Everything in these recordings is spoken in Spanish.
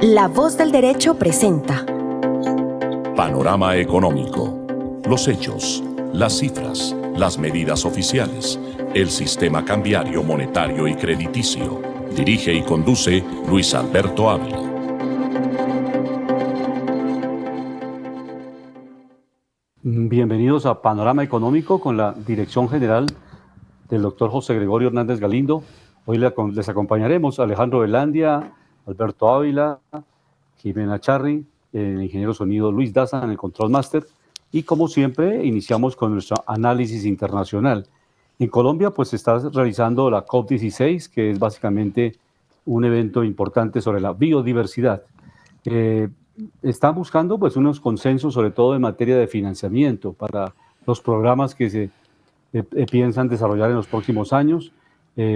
La Voz del Derecho presenta Panorama Económico. Los hechos, las cifras, las medidas oficiales, el sistema cambiario, monetario y crediticio. Dirige y conduce Luis Alberto Ávila. Bienvenidos a Panorama Económico con la dirección general del doctor José Gregorio Hernández Galindo. Hoy les acompañaremos Alejandro Velandia, Alberto Ávila, Jimena Charri, el ingeniero sonido Luis Daza en el Control Master, y como siempre iniciamos con nuestro análisis internacional. En Colombia pues se está realizando la COP16, que es básicamente un evento importante sobre la biodiversidad. Está buscando pues unos consensos, sobre todo en materia de financiamiento para los programas que se piensan desarrollar en los próximos años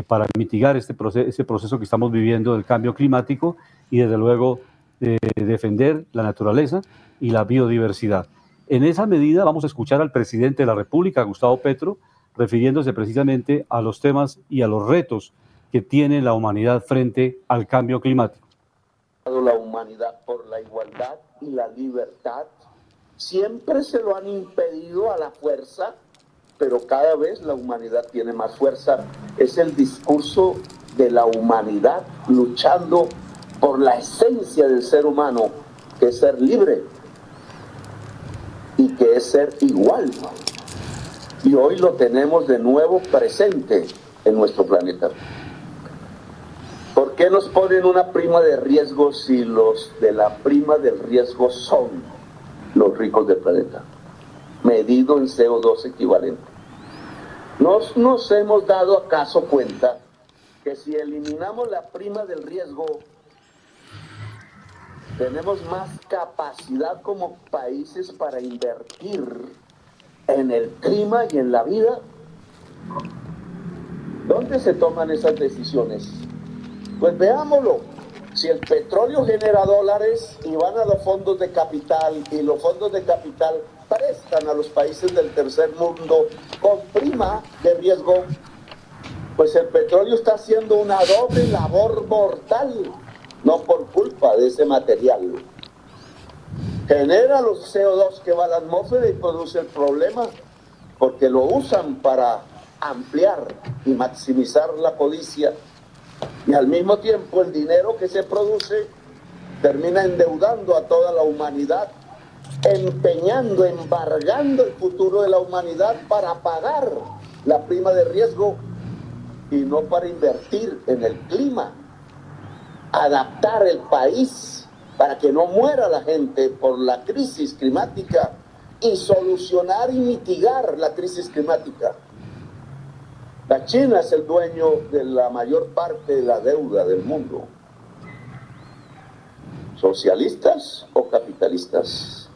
para mitigar ese proceso que estamos viviendo del cambio climático y desde luego defender la naturaleza y la biodiversidad. En esa medida vamos a escuchar al presidente de la República, Gustavo Petro, refiriéndose precisamente a los temas y a los retos que tiene la humanidad frente al cambio climático. La humanidad por la igualdad y la libertad siempre se lo han impedido a la fuerza, pero cada vez la humanidad tiene más fuerza. Es el discurso de la humanidad luchando por la esencia del ser humano, que es ser libre y que es ser igual. Y hoy lo tenemos de nuevo presente en nuestro planeta. ¿Por qué nos ponen una prima de riesgo si los de la prima del riesgo son los ricos del planeta? Medido en CO2 equivalente. ¿Nos hemos dado acaso cuenta que si eliminamos la prima del riesgo, tenemos más capacidad como países para invertir en el clima y en la vida? ¿Dónde se toman esas decisiones? Pues veámoslo. Si el petróleo genera dólares y van a los fondos de capital, y los fondos de capital prestan a los países del tercer mundo con prima de riesgo, pues el petróleo está haciendo una doble labor mortal, no por culpa de ese material. Genera los CO2 que va a la atmósfera y produce el problema, porque lo usan para ampliar y maximizar la codicia. Y al mismo tiempo el dinero que se produce termina endeudando a toda la humanidad, empeñando, embargando el futuro de la humanidad para pagar la prima de riesgo y no para invertir en el clima, adaptar el país para que no muera la gente por la crisis climática y solucionar y mitigar la crisis climática. La China es el dueño de la mayor parte de la deuda del mundo. ¿Socialistas o capitalistas?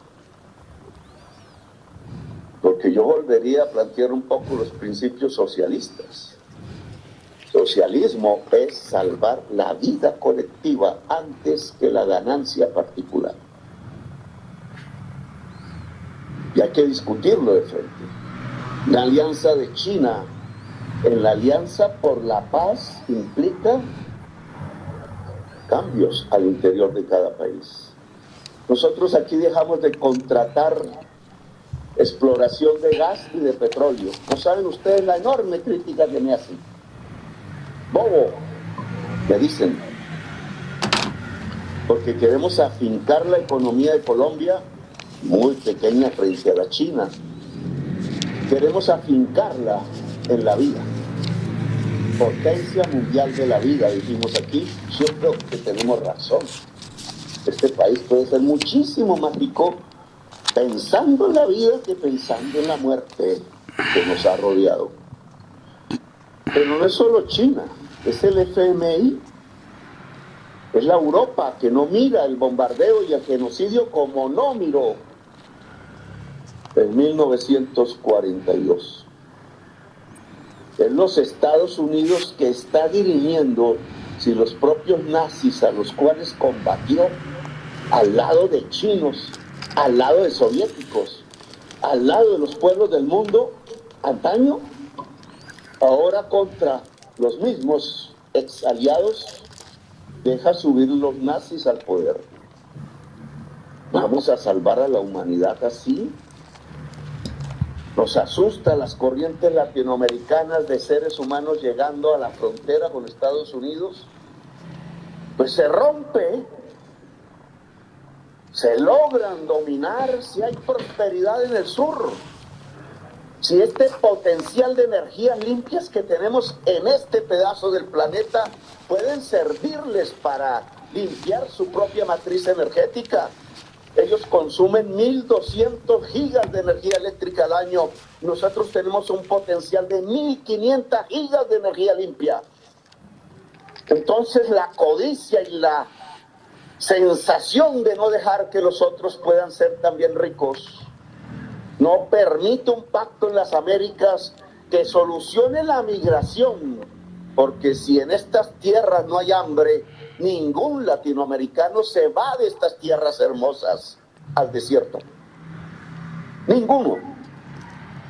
Porque yo volvería a plantear un poco los principios socialistas. Socialismo es salvar la vida colectiva antes que la ganancia particular. Y hay que discutirlo de frente. La alianza de China en la Alianza por la Paz implica cambios al interior de cada país. Nosotros aquí dejamos de contratar exploración de gas y de petróleo. No saben ustedes la enorme crítica que me hacen. Bobo, me dicen, porque queremos afincar la economía de Colombia, muy pequeña frente a la China. Queremos afincarla en la vida. Potencia mundial de la vida, dijimos aquí. Yo creo que tenemos razón. Este país puede ser muchísimo más rico pensando en la vida que pensando en la muerte que nos ha rodeado. Pero no es solo China, es el FMI. Es la Europa que no mira el bombardeo y el genocidio como no miró en 1942. Es los Estados Unidos que está dirimiendo si los propios nazis a los cuales combatió al lado de chinos, al lado de soviéticos, al lado de los pueblos del mundo antaño, ahora contra los mismos ex aliados, deja subir los nazis al poder. ¿Vamos a salvar a la humanidad así? Nos asusta las corrientes latinoamericanas de seres humanos llegando a la frontera con Estados Unidos. Pues se rompe, se logran dominar si hay prosperidad en el sur. Si este potencial de energías limpias que tenemos en este pedazo del planeta pueden servirles para limpiar su propia matriz energética. Ellos consumen 1.200 gigas de energía eléctrica al año. Nosotros tenemos un potencial de 1.500 gigas de energía limpia. Entonces la codicia y la sensación de no dejar que los otros puedan ser también ricos no permite un pacto en las Américas que solucione la migración, porque si en estas tierras no hay hambre, ningún latinoamericano se va de estas tierras hermosas al desierto. Ninguno.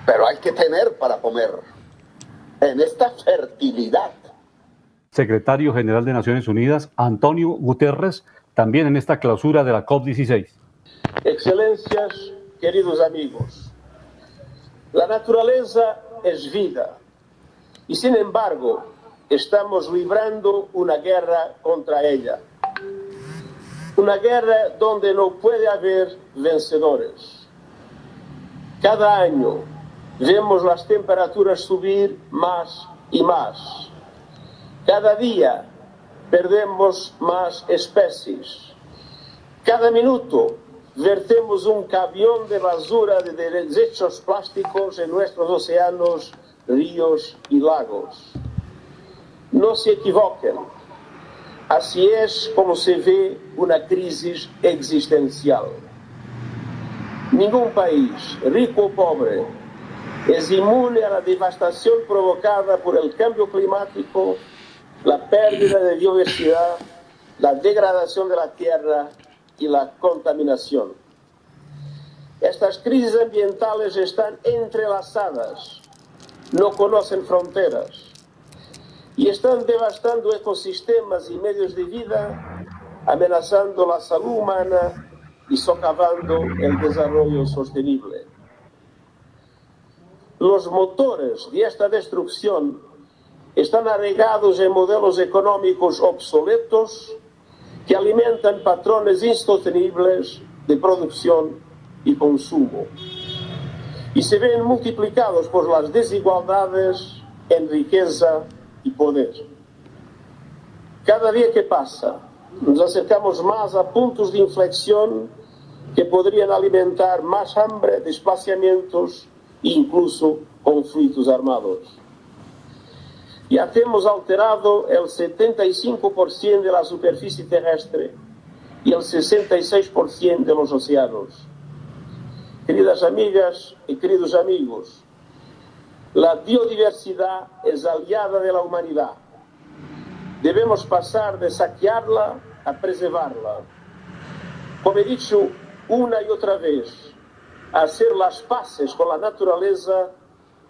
Pero hay que tener para comer en esta fertilidad. Secretario General de Naciones Unidas, Antonio Guterres, también en esta clausura de la COP16. Excelencias, queridos amigos, la naturaleza es vida y sin embargo estamos librando una guerra contra ella. Una guerra donde no puede haber vencedores. Cada año vemos las temperaturas subir más y más. Cada día perdemos más especies. Cada minuto vertemos un camión de basura de desechos plásticos en nuestros océanos, ríos y lagos. No se equivoquen. Así es como se ve una crisis existencial. Ningún país, rico o pobre, es inmune a la devastación provocada por el cambio climático, la pérdida de biodiversidad, la degradación de la tierra y la contaminación. Estas crisis ambientales están entrelazadas, no conocen fronteras y están devastando ecosistemas y medios de vida, amenazando la salud humana y socavando el desarrollo sostenible. Los motores de esta destrucción están arraigados en modelos económicos obsoletos que alimentan patrones insostenibles de producción y consumo y se ven multiplicados por las desigualdades en riqueza y poder. Cada día que pasa, nos acercamos más a puntos de inflexión que podrían alimentar más hambre, desplazamientos e incluso conflictos armados. Ya hemos alterado el 75% de la superficie terrestre y el 66% de los océanos. Queridas amigas y queridos amigos, la biodiversidad es aliada de la humanidad. Debemos pasar de saquearla a preservarla. Como he dicho una y otra vez, hacer las paces con la naturaleza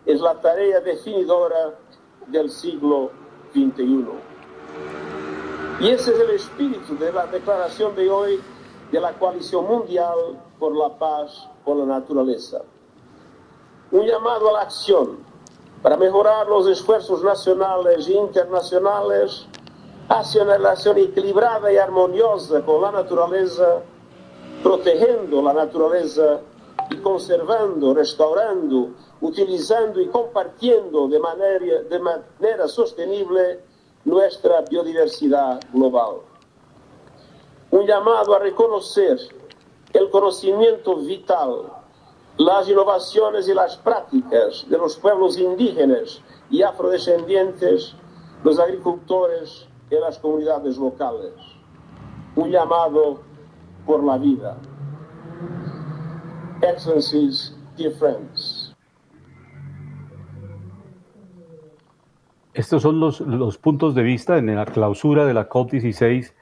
es la tarea definidora del siglo XXI. Y ese es el espíritu de la declaración de hoy de la Coalición Mundial por la Paz con la Naturaleza. Un llamado a la acción para mejorar los esfuerzos nacionales e internacionales hacia una relación equilibrada y armoniosa con la naturaleza, protegiendo la naturaleza y conservando, restaurando, utilizando y compartiendo de manera sostenible nuestra biodiversidad global. Un llamado a reconocer el conocimiento vital, las innovaciones y las prácticas de los pueblos indígenas y afrodescendientes, los agricultores y las comunidades locales. Un llamado por la vida. Excellencies, dear friends. Estos son los puntos de vista en la clausura de la COP16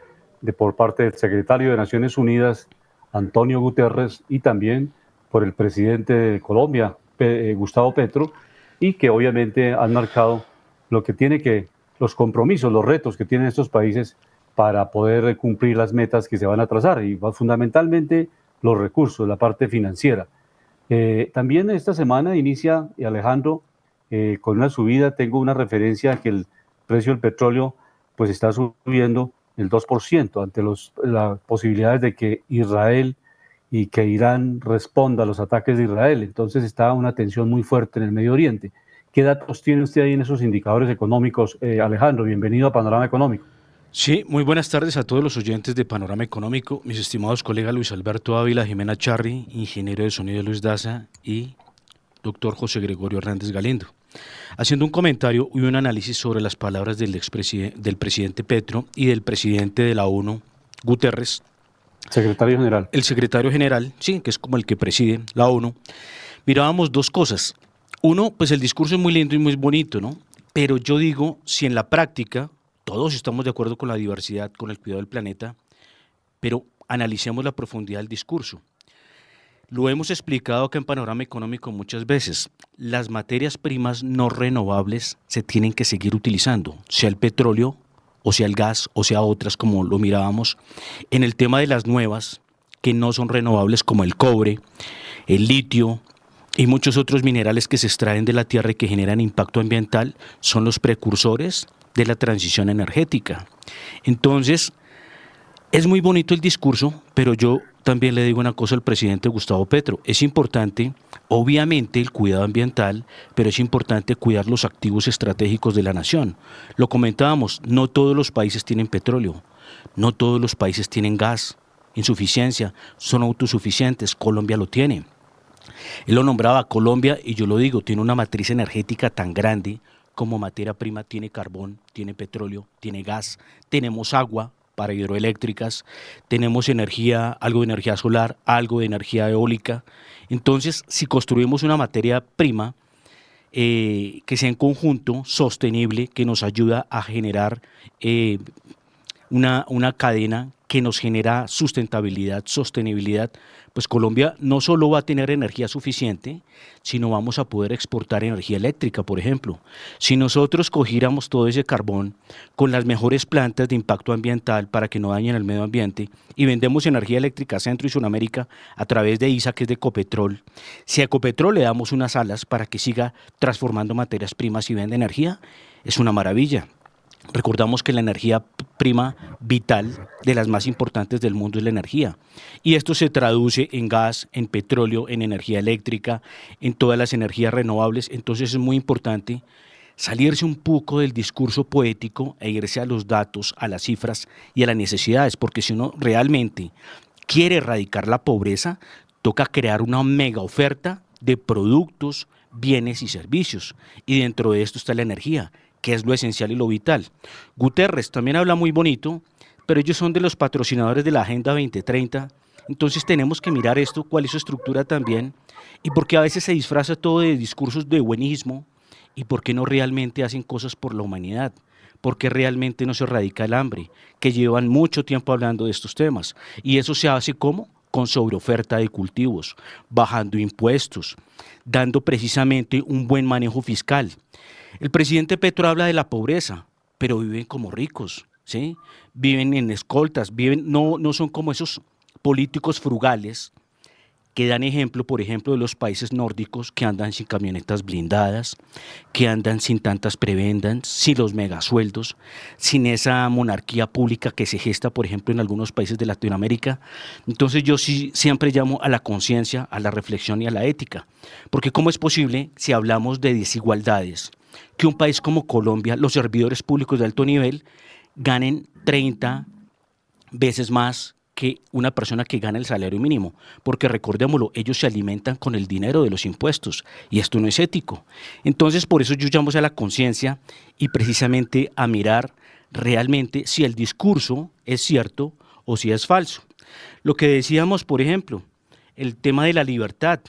por parte del secretario de Naciones Unidas, Antonio Guterres, y también por el presidente de Colombia, Gustavo Petro, y que obviamente han marcado lo que tiene los compromisos, los retos que tienen estos países para poder cumplir las metas que se van a trazar, y fundamentalmente los recursos, la parte financiera. También esta semana inicia, Alejandro, con una subida. Tengo una referencia que el precio del petróleo pues está subiendo el 2% ante las posibilidades de que Israel y que Irán responda a los ataques de Israel. Entonces está una tensión muy fuerte en el Medio Oriente. ¿Qué datos tiene usted ahí en esos indicadores económicos? Alejandro, bienvenido a Panorama Económico. Sí, muy buenas tardes a todos los oyentes de Panorama Económico, mis estimados colegas Luis Alberto Ávila, Jimena Charri, ingeniero de sonido Luis Daza y doctor José Gregorio Hernández Galindo. Haciendo un comentario y un análisis sobre las palabras del presidente Petro y del presidente de la ONU, Guterres. Secretario General. El secretario general, sí, que es como el que preside la ONU. Mirábamos dos cosas. Uno, pues el discurso es muy lindo y muy bonito, ¿no? Pero yo digo, si en la práctica todos estamos de acuerdo con la diversidad, con el cuidado del planeta, pero analicemos la profundidad del discurso. Lo hemos explicado acá en Panorama Económico muchas veces. Las materias primas no renovables se tienen que seguir utilizando, sea el petróleo, o sea el gas, o sea otras, como lo mirábamos. En el tema de las nuevas, que no son renovables, como el cobre, el litio y muchos otros minerales que se extraen de la tierra y que generan impacto ambiental, son los precursores de la transición energética. Entonces, es muy bonito el discurso, pero yo también le digo una cosa al presidente Gustavo Petro. Es importante, obviamente, el cuidado ambiental, pero es importante cuidar los activos estratégicos de la nación. Lo comentábamos, no todos los países tienen petróleo, no todos los países tienen gas, insuficiencia, son autosuficientes, Colombia lo tiene. Él lo nombraba Colombia, y yo lo digo, tiene una matriz energética tan grande como materia prima, tiene carbón, tiene petróleo, tiene gas, tenemos agua para hidroeléctricas, tenemos energía, algo de energía solar, algo de energía eólica. Entonces, si construimos una materia prima que sea en conjunto sostenible, que nos ayuda a generar una cadena que nos genera sustentabilidad, sostenibilidad, pues Colombia no solo va a tener energía suficiente, sino vamos a poder exportar energía eléctrica, por ejemplo. Si nosotros cogiéramos todo ese carbón con las mejores plantas de impacto ambiental para que no dañen el medio ambiente y vendemos energía eléctrica a Centro y Sudamérica a través de ISA, que es de Ecopetrol, si a Ecopetrol le damos unas alas para que siga transformando materias primas y venda energía, es una maravilla. Recordamos que la energía prima vital, de las más importantes del mundo, es la energía. Y esto se traduce en gas, en petróleo, en energía eléctrica, en todas las energías renovables. Entonces es muy importante salirse un poco del discurso poético e irse a los datos, a las cifras y a las necesidades, porque si uno realmente quiere erradicar la pobreza, toca crear una mega oferta de productos, bienes y servicios. Y dentro de esto está la energía, que es lo esencial y lo vital. Guterres también habla muy bonito, pero ellos son de los patrocinadores de la Agenda 2030, entonces tenemos que mirar esto, cuál es su estructura también, y por qué a veces se disfraza todo de discursos de buenismo, y por qué no realmente hacen cosas por la humanidad, por qué realmente no se erradica el hambre, que llevan mucho tiempo hablando de estos temas, y eso se hace ¿cómo? Con sobreoferta de cultivos, bajando impuestos, dando precisamente un buen manejo fiscal. El presidente Petro habla de la pobreza, pero viven como ricos, ¿sí? Viven en escoltas, no son como esos políticos frugales que dan ejemplo, por ejemplo, de los países nórdicos que andan sin camionetas blindadas, que andan sin tantas prebendas, sin los megasueldos, sin esa monarquía pública que se gesta, por ejemplo, en algunos países de Latinoamérica. Entonces yo sí siempre llamo a la conciencia, a la reflexión y a la ética, porque ¿cómo es posible, si hablamos de desigualdades, que un país como Colombia, los servidores públicos de alto nivel, ganen 30 veces más que una persona que gana el salario mínimo? Porque recordémoslo, ellos se alimentan con el dinero de los impuestos y esto no es ético. Entonces, por eso yo llamo a la conciencia y precisamente a mirar realmente si el discurso es cierto o si es falso. Lo que decíamos, por ejemplo, el tema de la libertad.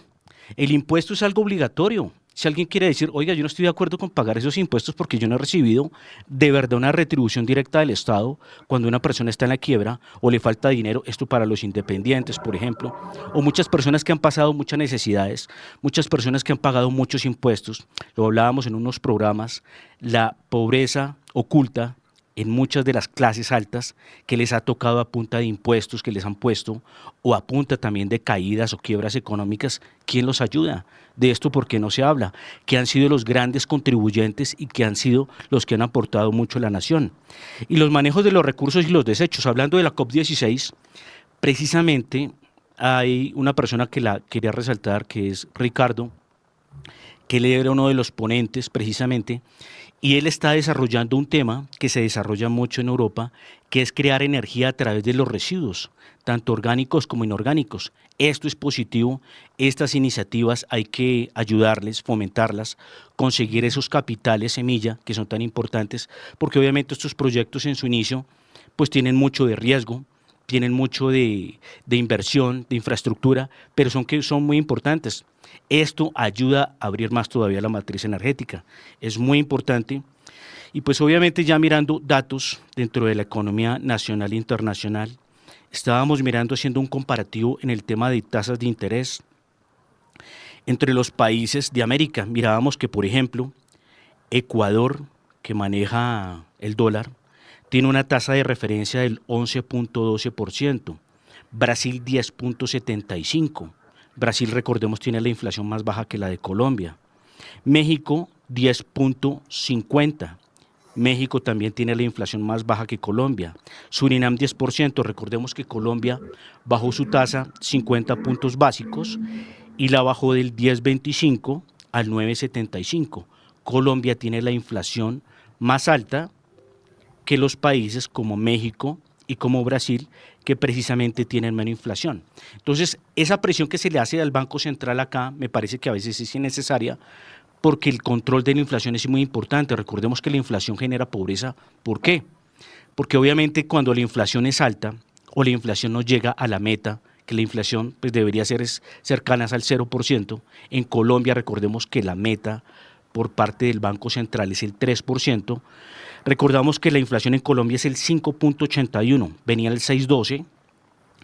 El impuesto es algo obligatorio. Si alguien quiere decir, oiga, yo no estoy de acuerdo con pagar esos impuestos porque yo no he recibido de verdad una retribución directa del Estado cuando una persona está en la quiebra o le falta dinero, esto para los independientes, por ejemplo, o muchas personas que han pasado muchas necesidades, muchas personas que han pagado muchos impuestos, lo hablábamos en unos programas, la pobreza oculta en muchas de las clases altas que les ha tocado a punta de impuestos que les han puesto o a punta también de caídas o quiebras económicas. ¿Quién los ayuda? De esto, ¿por qué no se habla? Que han sido los grandes contribuyentes y que han sido los que han aportado mucho a la nación. Y los manejos de los recursos y los desechos. Hablando de la COP16, precisamente hay una persona que la quería resaltar, que es Ricardo, que él era uno de los ponentes precisamente, y él está desarrollando un tema que se desarrolla mucho en Europa, que es crear energía a través de los residuos, tanto orgánicos como inorgánicos. Esto es positivo, estas iniciativas hay que ayudarles, fomentarlas, conseguir esos capitales semilla que son tan importantes, porque obviamente estos proyectos en su inicio pues tienen mucho de riesgo, tienen mucho de inversión, de infraestructura, pero son muy importantes. Esto ayuda a abrir más todavía la matriz energética. Es muy importante. Y pues obviamente ya mirando datos dentro de la economía nacional e internacional, estábamos mirando, haciendo un comparativo en el tema de tasas de interés entre los países de América. Mirábamos que, por ejemplo, Ecuador, que maneja el dólar, tiene una tasa de referencia del 11.12%, Brasil 10.75%, Brasil, recordemos, tiene la inflación más baja que la de Colombia, México 10.50%, México también tiene la inflación más baja que Colombia, Surinam 10%, recordemos que Colombia bajó su tasa 50 puntos básicos y la bajó del 10.25 al 9.75, Colombia tiene la inflación más alta que los países como México y como Brasil, que precisamente tienen menos inflación. Entonces, esa presión que se le hace al Banco Central acá, me parece que a veces es innecesaria, porque el control de la inflación es muy importante. Recordemos que la inflación genera pobreza. ¿Por qué? Porque obviamente cuando la inflación es alta o la inflación no llega a la meta, que la inflación pues debería ser cercanas al 0%, en Colombia recordemos que la meta por parte del Banco Central es el 3%, recordamos que la inflación en Colombia es el 5.81, venía el 6.12,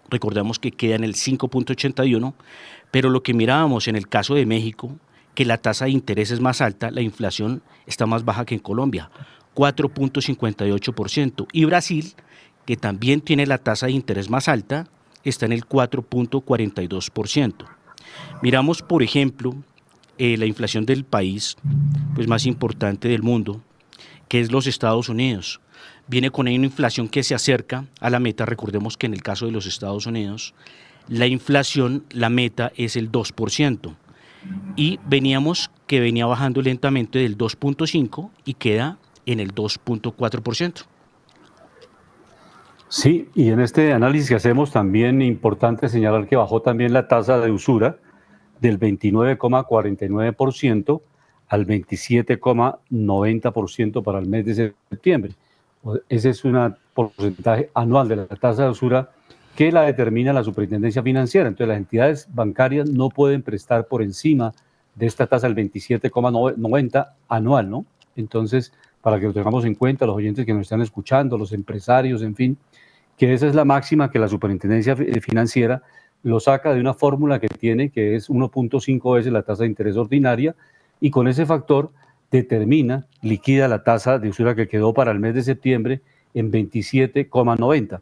recordamos que queda en el 5.81, pero lo que mirábamos en el caso de México, que la tasa de interés es más alta, la inflación está más baja que en Colombia, 4.58%, y Brasil, que también tiene la tasa de interés más alta, está en el 4.42%. Miramos, por ejemplo, la inflación del país pues, más importante del mundo, que es los Estados Unidos. Viene con una inflación que se acerca a la meta. Recordemos que en el caso de los Estados Unidos, la inflación, la meta es el 2%. Y veníamos que venía bajando lentamente del 2.5% y queda en el 2.4%. Sí, y en este análisis que hacemos también importante señalar que bajó también la tasa de usura del 29,49% al 27,90% para el mes de septiembre. Ese es un porcentaje anual de la tasa de usura que la determina la Superintendencia Financiera. Entonces las entidades bancarias no pueden prestar por encima de esta tasa del 27,90 anual, ¿no? Entonces, para que lo tengamos en cuenta, los oyentes que nos están escuchando, los empresarios, en fin, que esa es la máxima que la Superintendencia Financiera lo saca de una fórmula que tiene, que es 1.5 veces la tasa de interés ordinaria, y con ese factor determina, liquida la tasa de usura que quedó para el mes de septiembre en 27,90.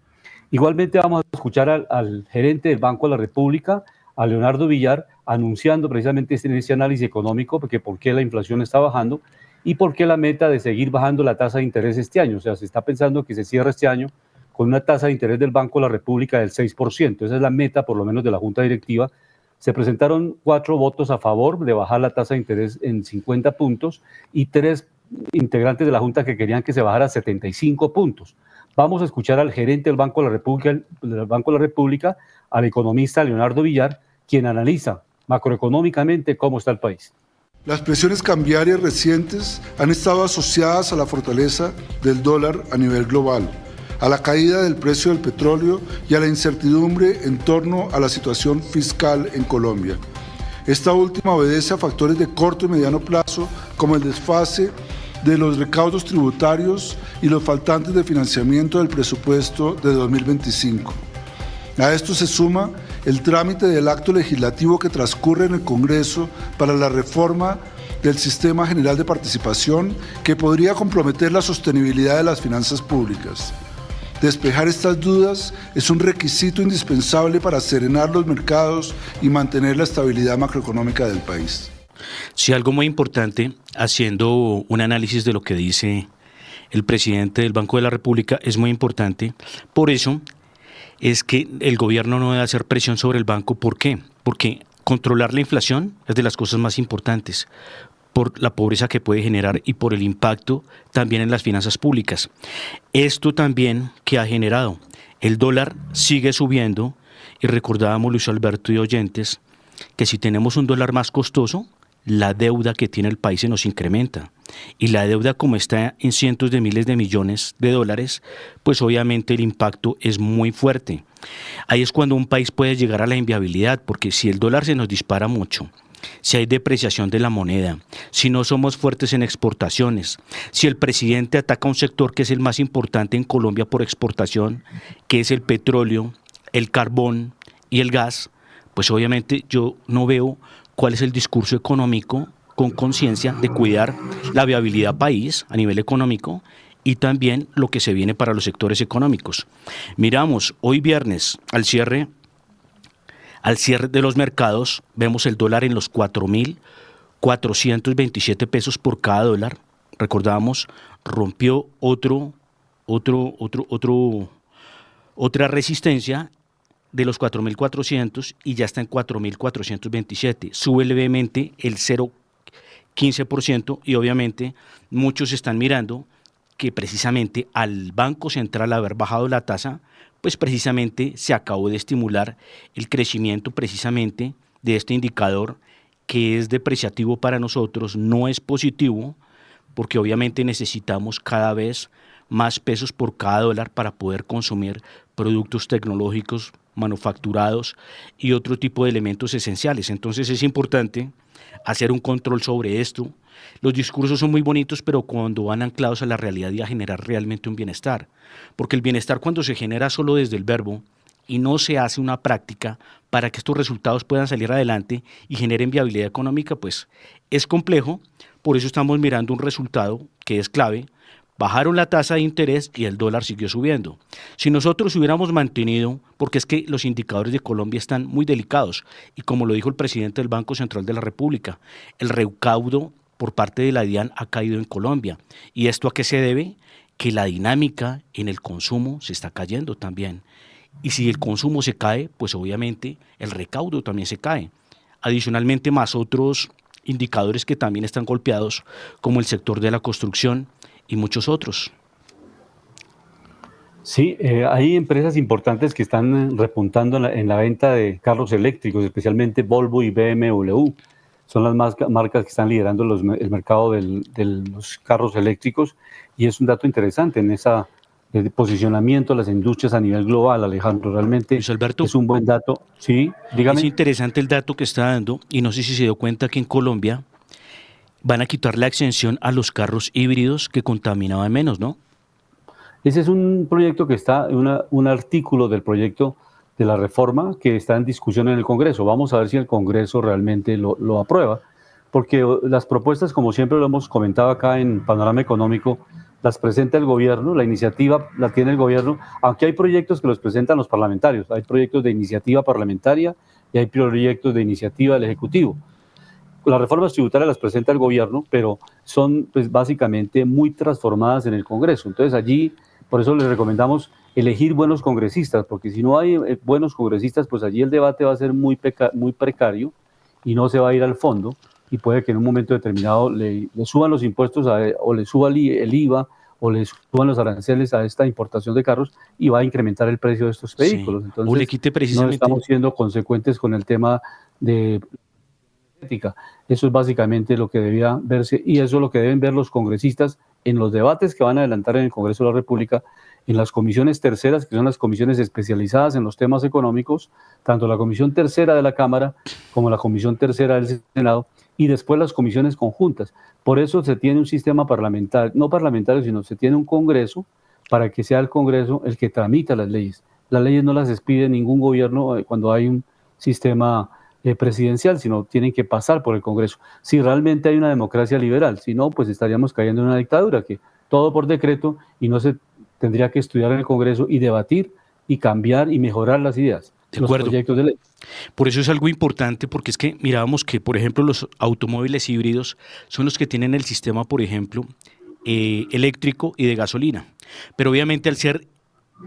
Igualmente vamos a escuchar al gerente del Banco de la República, a Leonardo Villar, anunciando precisamente ese análisis económico, porque por qué la inflación está bajando y por qué la meta de seguir bajando la tasa de interés este año. O sea, se está pensando que se cierra este año con una tasa de interés del Banco de la República del 6%. Esa es la meta, por lo menos, de la Junta Directiva. Se presentaron 4 votos a favor de bajar la tasa de interés en 50 puntos y 3 integrantes de la Junta que querían que se bajara a 75 puntos. Vamos a escuchar al gerente del Banco de la República, al economista Leonardo Villar, quien analiza macroeconómicamente cómo está el país. Las presiones cambiarias recientes han estado asociadas a la fortaleza del dólar a nivel global, a la caída del precio del petróleo y a la incertidumbre en torno a la situación fiscal en Colombia. Esta última obedece a factores de corto y mediano plazo, como el desfase de los recaudos tributarios y los faltantes de financiamiento del presupuesto de 2025. A esto se suma el trámite del acto legislativo que transcurre en el Congreso para la reforma del Sistema General de Participación que podría comprometer la sostenibilidad de las finanzas públicas. Despejar estas dudas es un requisito indispensable para serenar los mercados y mantener la estabilidad macroeconómica del país. Sí, algo muy importante, haciendo un análisis de lo que dice el presidente del Banco de la República, es muy importante. Por eso es que el gobierno no debe hacer presión sobre el banco. ¿Por qué? Porque controlar la inflación es de las cosas más importantes, por la pobreza que puede generar y por el impacto también en las finanzas públicas. Esto también que ha generado, el dólar sigue subiendo y recordábamos, Luis Alberto y oyentes, que si tenemos un dólar más costoso, la deuda que tiene el país se nos incrementa. Y la deuda, como está en cientos de miles de millones de dólares, pues obviamente el impacto es muy fuerte. Ahí es cuando un país puede llegar a la inviabilidad, porque si el dólar se nos dispara mucho, si hay depreciación de la moneda, si no somos fuertes en exportaciones, si el presidente ataca un sector que es el más importante en Colombia por exportación, que es el petróleo, el carbón y el gas, pues obviamente yo no veo cuál es el discurso económico con conciencia de cuidar la viabilidad país a nivel económico y también lo que se viene para los sectores económicos. Miramos, hoy viernes, al cierre de los mercados, vemos el dólar en los 4.427 pesos por cada dólar. Recordábamos, rompió otra resistencia de los 4.400 y ya está en 4.427. Sube levemente el 0,15% y obviamente muchos están mirando que precisamente al Banco Central haber bajado la tasa, pues precisamente se acabó de estimular el crecimiento precisamente de este indicador que es depreciativo para nosotros, no es positivo, porque obviamente necesitamos cada vez más pesos por cada dólar para poder consumir productos tecnológicos, manufacturados y otro tipo de elementos esenciales. Entonces es importante hacer un control sobre esto. Los discursos son muy bonitos, pero cuando van anclados a la realidad y a generar realmente un bienestar. Porque el bienestar, cuando se genera solo desde el verbo y no se hace una práctica para que estos resultados puedan salir adelante y generen viabilidad económica, pues es complejo. Por eso estamos mirando un resultado que es clave. Bajaron la tasa de interés y el dólar siguió subiendo. Si nosotros hubiéramos mantenido, porque es que los indicadores de Colombia están muy delicados, y como lo dijo el presidente del Banco Central de la República, el recaudo por parte de la DIAN ha caído en Colombia. ¿Y esto a qué se debe? Que la dinámica en el consumo se está cayendo también. Y si el consumo se cae, pues obviamente el recaudo también se cae. Adicionalmente, más otros indicadores que también están golpeados, como el sector de la construcción y muchos otros. Sí, hay empresas importantes que están repuntando en la venta de carros eléctricos, especialmente Volvo y BMW. Son las marcas que están liderando el mercado de los carros eléctricos, y es un dato interesante en ese posicionamiento de las industrias a nivel global, Alejandro. Realmente Luis Alberto, es un buen dato. Sí, dígame. Es interesante el dato que está dando, y no sé si se dio cuenta que en Colombia van a quitar la exención a los carros híbridos que contaminaban menos, ¿no? Ese es un proyecto que está, un artículo del proyecto de la reforma que está en discusión en el Congreso. Vamos a ver si el Congreso realmente lo aprueba, porque las propuestas, como siempre lo hemos comentado acá en Panorama Económico, las presenta el gobierno, la iniciativa la tiene el gobierno, aunque hay proyectos que los presentan los parlamentarios, hay proyectos de iniciativa parlamentaria y hay proyectos de iniciativa del Ejecutivo. Las reformas tributarias las presenta el gobierno, pero son pues básicamente muy transformadas en el Congreso. Entonces allí, por eso les recomendamos elegir buenos congresistas, porque si no hay buenos congresistas, pues allí el debate va a ser muy precario y no se va a ir al fondo, y puede que en un momento determinado le suban los impuestos o le suba el IVA o le suban los aranceles a esta importación de carros y va a incrementar el precio de estos vehículos. Sí. Entonces, o le quite precisamente... no estamos siendo consecuentes con el tema de ética. Eso es básicamente lo que debía verse, y eso es lo que deben ver los congresistas en los debates que van a adelantar en el Congreso de la República, en las comisiones terceras, que son las comisiones especializadas en los temas económicos, tanto la Comisión Tercera de la Cámara como la Comisión Tercera del Senado, y después las comisiones conjuntas. Por eso se tiene un sistema parlamentario, no parlamentario, sino se tiene un Congreso, para que sea el Congreso el que tramita las leyes. Las leyes no las expide ningún gobierno cuando hay un sistema presidencial, sino tienen que pasar por el Congreso. Si realmente hay una democracia liberal, si no, pues estaríamos cayendo en una dictadura, que todo por decreto y no se tendría que estudiar en el Congreso y debatir y cambiar y mejorar las ideas, los proyectos de ley. Por eso es algo importante, porque es que mirábamos que, por ejemplo, los automóviles híbridos son los que tienen el sistema, por ejemplo, eléctrico y de gasolina. Pero obviamente al ser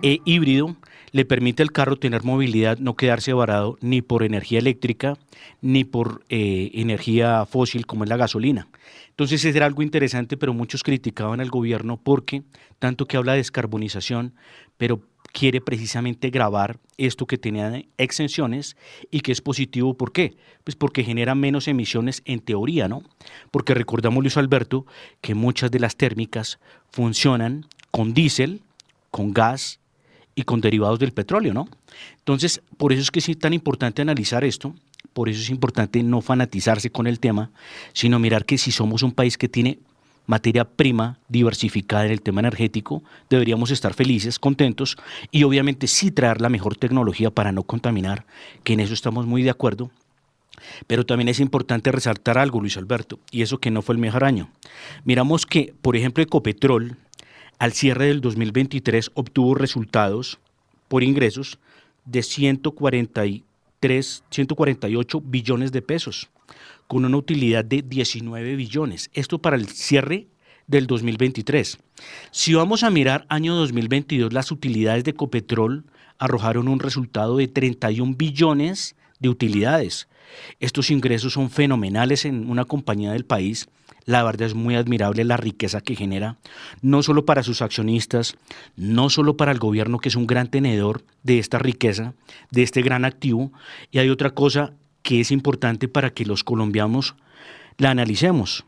híbrido, le permite al carro tener movilidad, no quedarse varado ni por energía eléctrica ni por energía fósil como es la gasolina. Entonces era algo interesante, pero muchos criticaban al gobierno porque tanto que habla de descarbonización, pero quiere precisamente gravar esto que tenía exenciones y que es positivo. ¿Por qué? Pues porque genera menos emisiones en teoría, ¿no? Porque recordamos, Luis Alberto, que muchas de las térmicas funcionan con diésel, con gas y con derivados del petróleo, ¿no? Entonces, por eso es que es tan importante analizar esto, por eso es importante no fanatizarse con el tema, sino mirar que si somos un país que tiene materia prima diversificada en el tema energético, deberíamos estar felices, contentos y obviamente sí traer la mejor tecnología para no contaminar, que en eso estamos muy de acuerdo. Pero también es importante resaltar algo, Luis Alberto, y eso que no fue el mejor año. Miramos que, por ejemplo, Ecopetrol, al cierre del 2023, obtuvo resultados por ingresos de 148 billones de pesos, con una utilidad de 19 billones. Esto para el cierre del 2023. Si vamos a mirar año 2022, las utilidades de Ecopetrol arrojaron un resultado de 31 billones de utilidades. Estos ingresos son fenomenales en una compañía del país. La verdad es muy admirable la riqueza que genera, no solo para sus accionistas, no solo para el gobierno, que es un gran tenedor de esta riqueza, de este gran activo. Y hay otra cosa que es importante para que los colombianos la analicemos.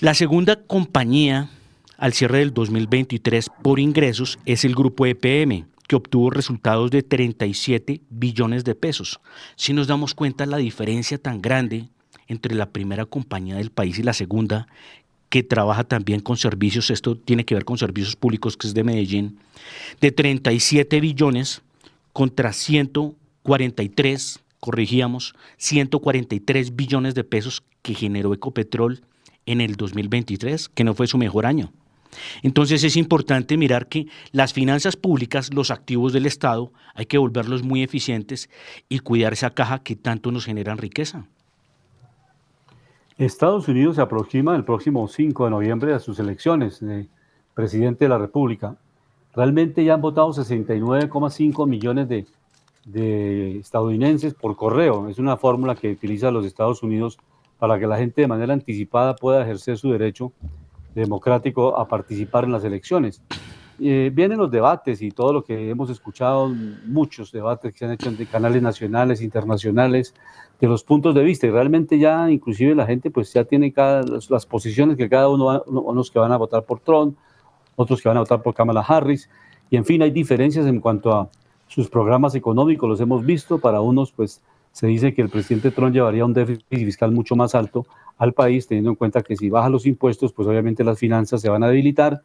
La segunda compañía al cierre del 2023 por ingresos es el grupo EPM, que obtuvo resultados de 37 billones de pesos. Si nos damos cuenta la diferencia tan grande entre la primera compañía del país y la segunda, que trabaja también con servicios, esto tiene que ver con servicios públicos, que es de Medellín, de 37 billones contra 143, corregíamos, 143 billones de pesos que generó Ecopetrol en el 2023, que no fue su mejor año. Entonces es importante mirar que las finanzas públicas, los activos del Estado, hay que volverlos muy eficientes y cuidar esa caja que tanto nos generan riqueza. Estados Unidos se aproxima el próximo 5 de noviembre a sus elecciones de presidente de la República. Realmente ya han votado 69,5 millones de estadounidenses por correo. Es una fórmula que utiliza los Estados Unidos para que la gente de manera anticipada pueda ejercer su derecho democrático a participar en las elecciones. Vienen los debates y todo lo que hemos escuchado, muchos debates que se han hecho en canales nacionales, internacionales, de los puntos de vista, y realmente ya inclusive la gente pues ya tiene las posiciones que cada uno, unos que van a votar por Trump, otros que van a votar por Kamala Harris, y en fin hay diferencias en cuanto a sus programas económicos, los hemos visto. Para unos pues se dice que el presidente Trump llevaría un déficit fiscal mucho más alto al país, teniendo en cuenta que si baja los impuestos, pues obviamente las finanzas se van a debilitar,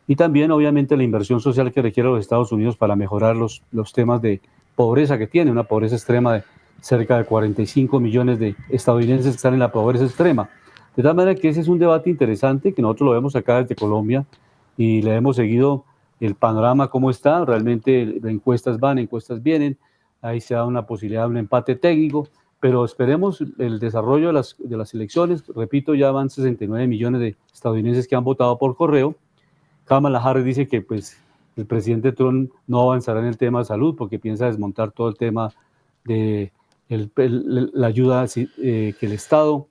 y también obviamente la inversión social que requiere los Estados Unidos para mejorar los temas de pobreza que tiene, una pobreza extrema de cerca de 45 millones de estadounidenses que están en la pobreza extrema. De tal manera que ese es un debate interesante que nosotros lo vemos acá desde Colombia y le hemos seguido el panorama cómo está. Realmente encuestas van, encuestas vienen, ahí se da una posibilidad de un empate técnico, pero esperemos el desarrollo de las elecciones. Repito, ya van 69 millones de estadounidenses que han votado por correo. Kamala Harris dice que pues, el presidente Trump no avanzará en el tema de salud porque piensa desmontar todo el tema de la ayuda que el Estado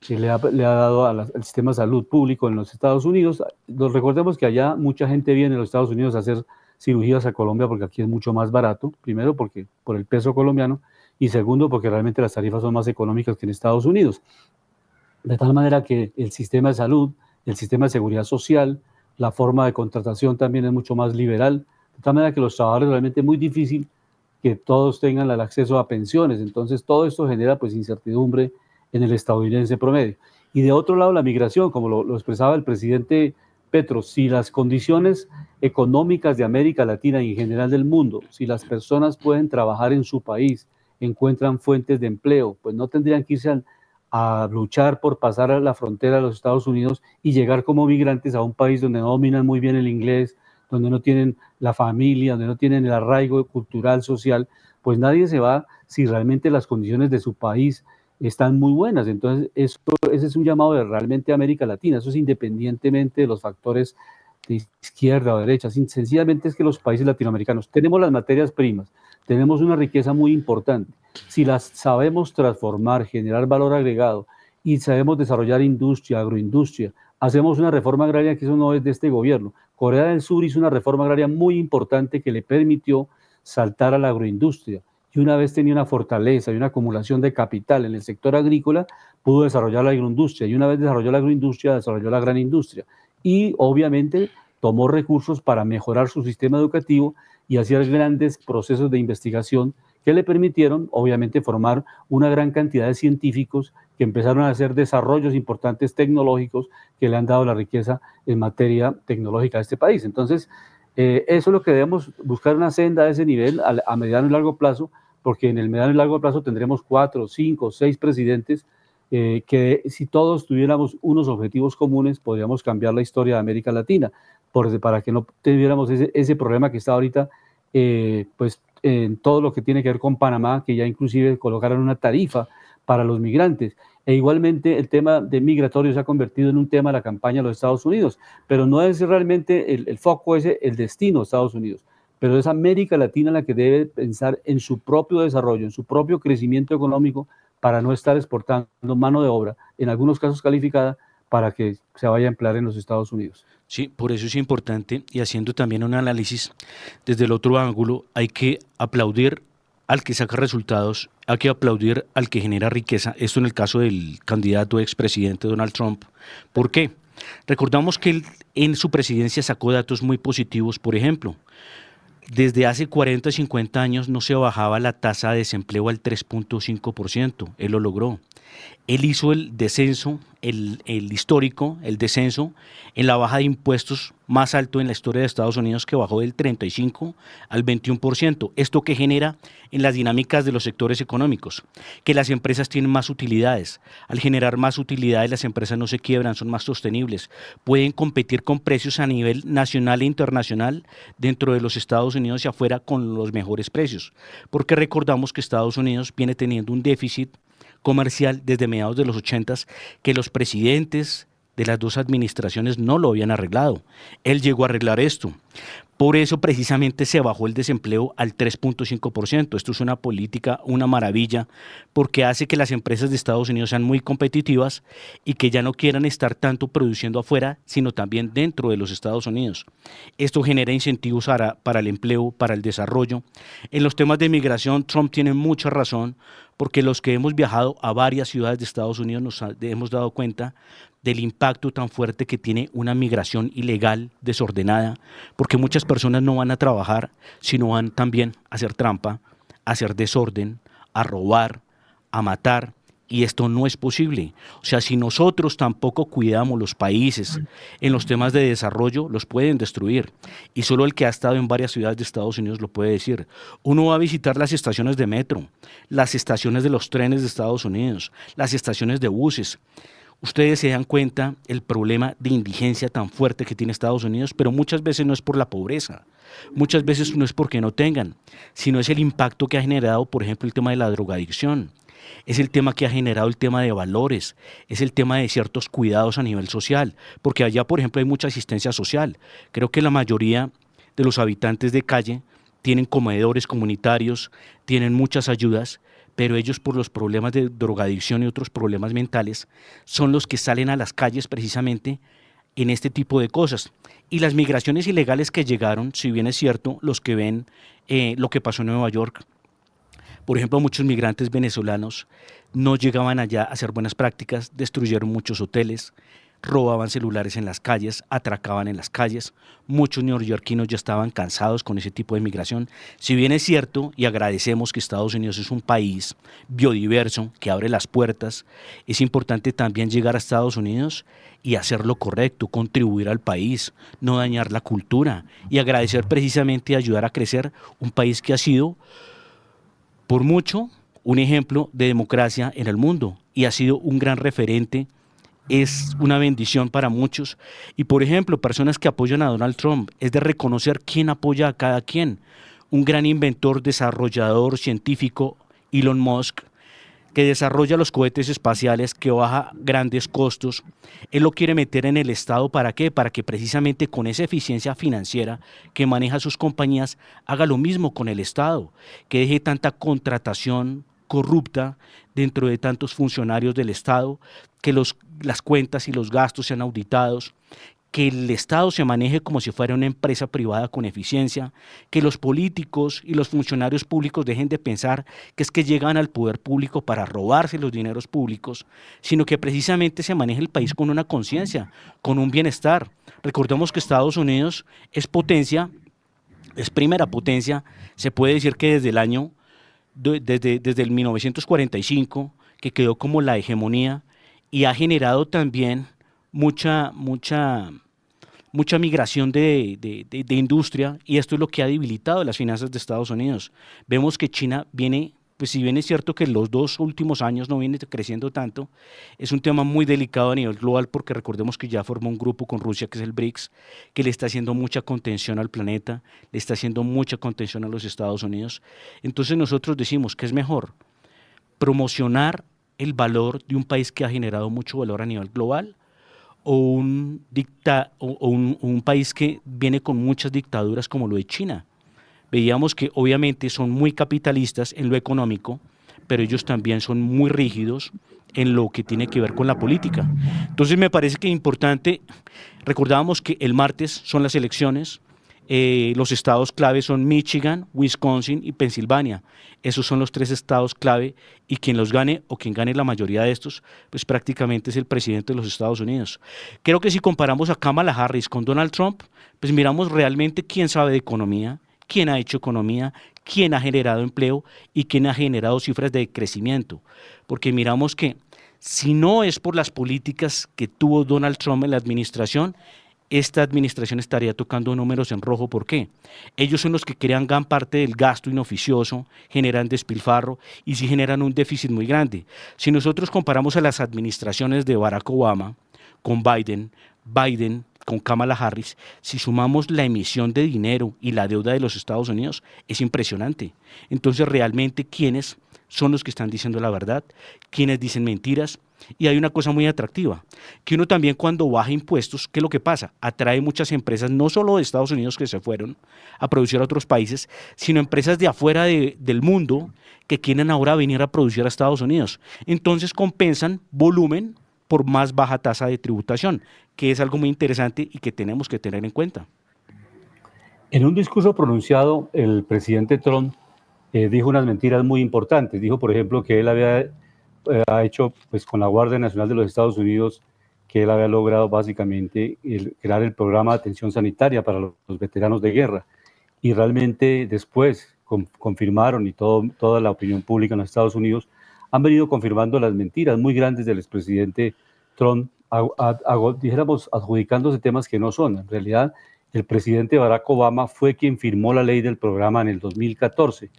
le ha dado al sistema de salud público en los Estados Unidos. Recordemos que allá mucha gente viene a los Estados Unidos a hacer cirugías a Colombia porque aquí es mucho más barato, primero porque por el peso colombiano y segundo porque realmente las tarifas son más económicas que en Estados Unidos. De tal manera que el sistema de salud, el sistema de seguridad social, la forma de contratación también es mucho más liberal, de tal manera que los trabajadores realmente es muy difícil que todos tengan el acceso a pensiones. Entonces todo esto genera pues incertidumbre en el estadounidense promedio. Y de otro lado la migración, como lo expresaba el presidente Petro, si las condiciones económicas de América Latina y en general del mundo, si las personas pueden trabajar en su país, encuentran fuentes de empleo, pues no tendrían que irse a luchar por pasar a la frontera de los Estados Unidos y llegar como migrantes a un país donde no dominan muy bien el inglés, donde no tienen la familia, donde no tienen el arraigo cultural, social. Pues nadie se va si realmente las condiciones de su país están muy buenas. Entonces, ese es un llamado de realmente América Latina. Eso es independientemente de los factores de izquierda o derecha. Sencillamente es que los países latinoamericanos tenemos las materias primas, tenemos una riqueza muy importante. Si las sabemos transformar, generar valor agregado y sabemos desarrollar industria, agroindustria, hacemos una reforma agraria, que eso no es de este gobierno. Corea del Sur hizo una reforma agraria muy importante que le permitió saltar a la agroindustria, y una vez tenía una fortaleza y una acumulación de capital en el sector agrícola, pudo desarrollar la agroindustria, y una vez desarrolló la agroindustria, desarrolló la gran industria, y obviamente tomó recursos para mejorar su sistema educativo y hacer grandes procesos de investigación que le permitieron, obviamente, formar una gran cantidad de científicos que empezaron a hacer desarrollos importantes tecnológicos que le han dado la riqueza en materia tecnológica a este país. Entonces, eso es lo que debemos buscar, una senda de ese nivel a mediano y largo plazo, porque en el mediano y largo plazo tendremos 4, 5, 6 presidentes que si todos tuviéramos unos objetivos comunes podríamos cambiar la historia de América Latina, para que no tuviéramos ese problema que está ahorita, pues en todo lo que tiene que ver con Panamá, que ya inclusive colocaron una tarifa para los migrantes. E igualmente el tema de migratorio se ha convertido en un tema de la campaña de los Estados Unidos, pero no es realmente el foco ese, el destino de Estados Unidos, pero es América Latina la que debe pensar en su propio desarrollo, en su propio crecimiento económico, para no estar exportando mano de obra, en algunos casos calificada, para que se vaya a emplear en los Estados Unidos. Sí, por eso es importante, y haciendo también un análisis desde el otro ángulo, hay que aplaudir al que saca resultados, hay que aplaudir al que genera riqueza. Esto en el caso del candidato expresidente Donald Trump. ¿Por qué? Recordamos que él en su presidencia sacó datos muy positivos. Por ejemplo, desde hace 40, 50 años no se bajaba la tasa de desempleo al 3.5%. Él lo logró. Él hizo el descenso, el histórico, el descenso en la baja de impuestos más alto en la historia de Estados Unidos, que bajó del 35 al 21%. ¿Esto qué genera en las dinámicas de los sectores económicos? Que las empresas tienen más utilidades. Al generar más utilidades, las empresas no se quiebran, son más sostenibles. Pueden competir con precios a nivel nacional e internacional dentro de los Estados Unidos y afuera con los mejores precios. Porque recordamos que Estados Unidos viene teniendo un déficit comercial desde mediados de los 80s, que los presidentes de las dos administraciones no lo habían arreglado. Él llegó a arreglar esto. Por eso precisamente se bajó el desempleo al 3.5%. Esto es una política, una maravilla, porque hace que las empresas de Estados Unidos sean muy competitivas y que ya no quieran estar tanto produciendo afuera, sino también dentro de los Estados Unidos. Esto genera incentivos para el empleo, para el desarrollo. En los temas de migración, Trump tiene mucha razón, porque los que hemos viajado a varias ciudades de Estados Unidos nos hemos dado cuenta del impacto tan fuerte que tiene una migración ilegal, desordenada, porque muchas personas no van a trabajar, sino van también a hacer trampa, a hacer desorden, a robar, a matar, y esto no es posible. O sea, si nosotros tampoco cuidamos los países en los temas de desarrollo, los pueden destruir. Y solo el que ha estado en varias ciudades de Estados Unidos lo puede decir. Uno va a visitar las estaciones de metro, las estaciones de los trenes de Estados Unidos, las estaciones de buses. Ustedes se dan cuenta el problema de indigencia tan fuerte que tiene Estados Unidos, pero muchas veces no es por la pobreza, muchas veces no es porque no tengan, sino es el impacto que ha generado, por ejemplo, el tema de la drogadicción. Es el tema que ha generado el tema de valores, es el tema de ciertos cuidados a nivel social, porque allá, por ejemplo, hay mucha asistencia social. Creo que la mayoría de los habitantes de calle tienen comedores comunitarios, tienen muchas ayudas, pero ellos, por los problemas de drogadicción y otros problemas mentales, son los que salen a las calles precisamente en este tipo de cosas. Y las migraciones ilegales que llegaron, si bien es cierto, los que ven lo que pasó en Nueva York, por ejemplo, muchos migrantes venezolanos no llegaban allá a hacer buenas prácticas, destruyeron muchos hoteles, robaban celulares en las calles, atracaban en las calles. Muchos neoyorquinos ya estaban cansados con ese tipo de migración. Si bien es cierto, y agradecemos que Estados Unidos es un país biodiverso, que abre las puertas, es importante también llegar a Estados Unidos y hacer lo correcto, contribuir al país, no dañar la cultura, y agradecer precisamente y ayudar a crecer un país que ha sido por mucho un ejemplo de democracia en el mundo y ha sido un gran referente. Es una bendición para muchos. Y por ejemplo, personas que apoyan a Donald Trump, es de reconocer quién apoya a cada quien. Un gran inventor, desarrollador, científico, Elon Musk, que desarrolla los cohetes espaciales, que baja grandes costos. Él lo quiere meter en el Estado, ¿para qué? Para que precisamente con esa eficiencia financiera que maneja sus compañías, haga lo mismo con el Estado, que deje tanta contratación corrupta dentro de tantos funcionarios del Estado, que las cuentas y los gastos sean auditados, que el Estado se maneje como si fuera una empresa privada con eficiencia, que los políticos y los funcionarios públicos dejen de pensar que es que llegan al poder público para robarse los dineros públicos, sino que precisamente se maneje el país con una conciencia, con un bienestar. Recordemos que Estados Unidos es potencia, es primera potencia, se puede decir que desde el 1945, que quedó como la hegemonía, y ha generado también mucha migración de industria, y esto es lo que ha debilitado las finanzas de Estados Unidos. Vemos que China viene, pues si bien es cierto que los 2 últimos años no viene creciendo tanto, es un tema muy delicado a nivel global, porque recordemos que ya formó un grupo con Rusia, que es el BRICS, que le está haciendo mucha contención al planeta, le está haciendo mucha contención a los Estados Unidos. Entonces nosotros decimos que es mejor promocionar el valor de un país que ha generado mucho valor a nivel global, o un país que viene con muchas dictaduras como lo de China. Veíamos que obviamente son muy capitalistas en lo económico, pero ellos también son muy rígidos en lo que tiene que ver con la política. Entonces me parece que es importante, recordábamos que el martes son las elecciones, los estados clave son Michigan, Wisconsin y Pensilvania. Esos son los 3 estados clave, y quien los gane, o quien gane la mayoría de estos, pues prácticamente es el presidente de los Estados Unidos. Creo que si comparamos a Kamala Harris con Donald Trump, pues miramos realmente quién sabe de economía, quién ha hecho economía, quién ha generado empleo y quién ha generado cifras de crecimiento. Porque miramos que si no es por las políticas que tuvo Donald Trump en la administración, esta administración estaría tocando números en rojo. ¿Por qué? Ellos son los que crean gran parte del gasto inoficioso, generan despilfarro y sí generan un déficit muy grande. Si nosotros comparamos a las administraciones de Barack Obama con Biden con Kamala Harris, si sumamos la emisión de dinero y la deuda de los Estados Unidos, es impresionante. Entonces, realmente, ¿quiénes son los que están diciendo la verdad? ¿Quiénes dicen mentiras? Y hay una cosa muy atractiva, que uno también cuando baja impuestos, ¿qué es lo que pasa? Atrae muchas empresas, no solo de Estados Unidos que se fueron a producir a otros países, sino empresas de afuera del mundo que quieren ahora venir a producir a Estados Unidos. Entonces compensan volumen por más baja tasa de tributación, que es algo muy interesante y que tenemos que tener en cuenta. En un discurso pronunciado, el presidente Trump dijo unas mentiras muy importantes. Dijo, por ejemplo, que él ha hecho, pues, con la Guardia Nacional de los Estados Unidos, que él había logrado básicamente crear el programa de atención sanitaria para los veteranos de guerra. Y realmente después confirmaron, y toda la opinión pública en los Estados Unidos han venido confirmando las mentiras muy grandes del expresidente Trump, dijéramos, adjudicándose temas que no son. En realidad, el presidente Barack Obama fue quien firmó la ley del programa en el 2014.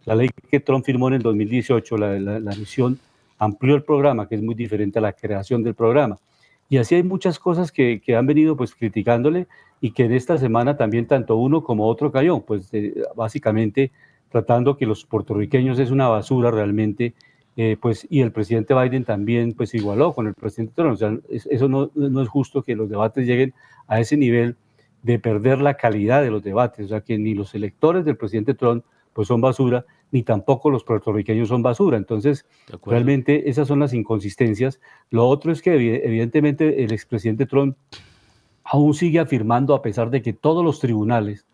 La ley que Trump firmó en el 2018, la misión, amplió el programa, que es muy diferente a la creación del programa. Y así hay muchas cosas que han venido pues criticándole, y que en esta semana también tanto uno como otro cayó, pues básicamente tratando que los puertorriqueños es una basura realmente, pues, y el presidente Biden también pues igualó con el presidente Trump. O sea, eso no es justo que los debates lleguen a ese nivel de perder la calidad de los debates. O sea, que ni los electores del presidente Trump pues son basura, ni tampoco los puertorriqueños son basura. Entonces, realmente esas son las inconsistencias. Lo otro es que evidentemente el expresidente Trump aún sigue afirmando, a pesar de que todos los tribunales,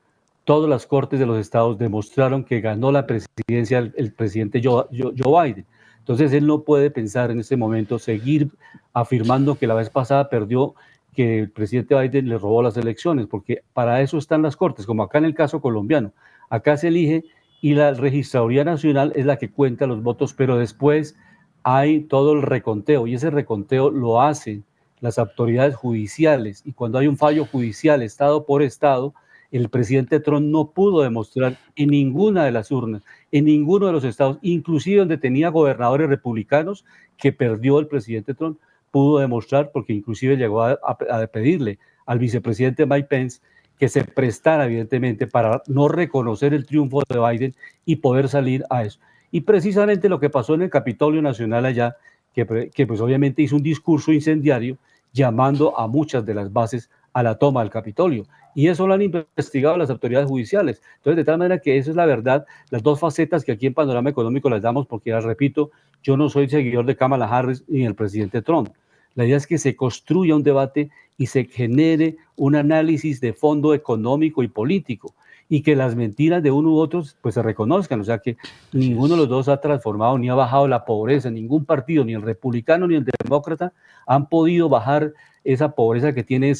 todas las cortes de los estados demostraron que ganó la presidencia el presidente Joe Biden. Entonces, él no puede pensar en este momento seguir afirmando que la vez pasada perdió, que el presidente Biden le robó las elecciones, porque para eso están las cortes, como acá en el caso colombiano. Acá se elige y la Registraduría Nacional es la que cuenta los votos, pero después hay todo el reconteo, y ese reconteo lo hacen las autoridades judiciales, y cuando hay un fallo judicial estado por estado, El presidente Trump no pudo demostrar en ninguna de las urnas, en ninguno de los estados, inclusive donde tenía gobernadores republicanos, que perdió el presidente Trump, pudo demostrar, porque inclusive llegó a pedirle al vicepresidente Mike Pence que se prestara evidentemente para no reconocer el triunfo de Biden y poder salir a eso. Y precisamente lo que pasó en el Capitolio Nacional allá, que pues obviamente hizo un discurso incendiario llamando a muchas de las bases a la toma del Capitolio. Y eso lo han investigado las autoridades judiciales. Entonces, de tal manera que esa es la verdad, las dos facetas que aquí en Panorama Económico las damos, porque ya repito, yo no soy seguidor de Kamala Harris ni del presidente Trump. La idea es que se construya un debate y se genere un análisis de fondo económico y político, y que las mentiras de uno u otro pues se reconozcan. O sea que ninguno de los dos ha transformado ni ha bajado la pobreza. Ningún partido, ni el republicano ni el demócrata, han podido bajar esa pobreza que tiene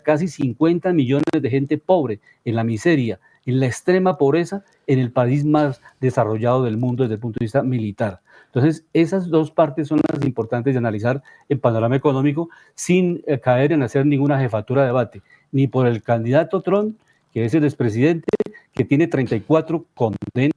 casi 50 millones de gente pobre, en la miseria, en la extrema pobreza, en el país más desarrollado del mundo desde el punto de vista militar. Entonces, esas dos partes son las importantes de analizar en Panorama Económico, sin caer en hacer ninguna jefatura de debate, ni por el candidato Trump, que es el expresidente, que tiene 34 condenas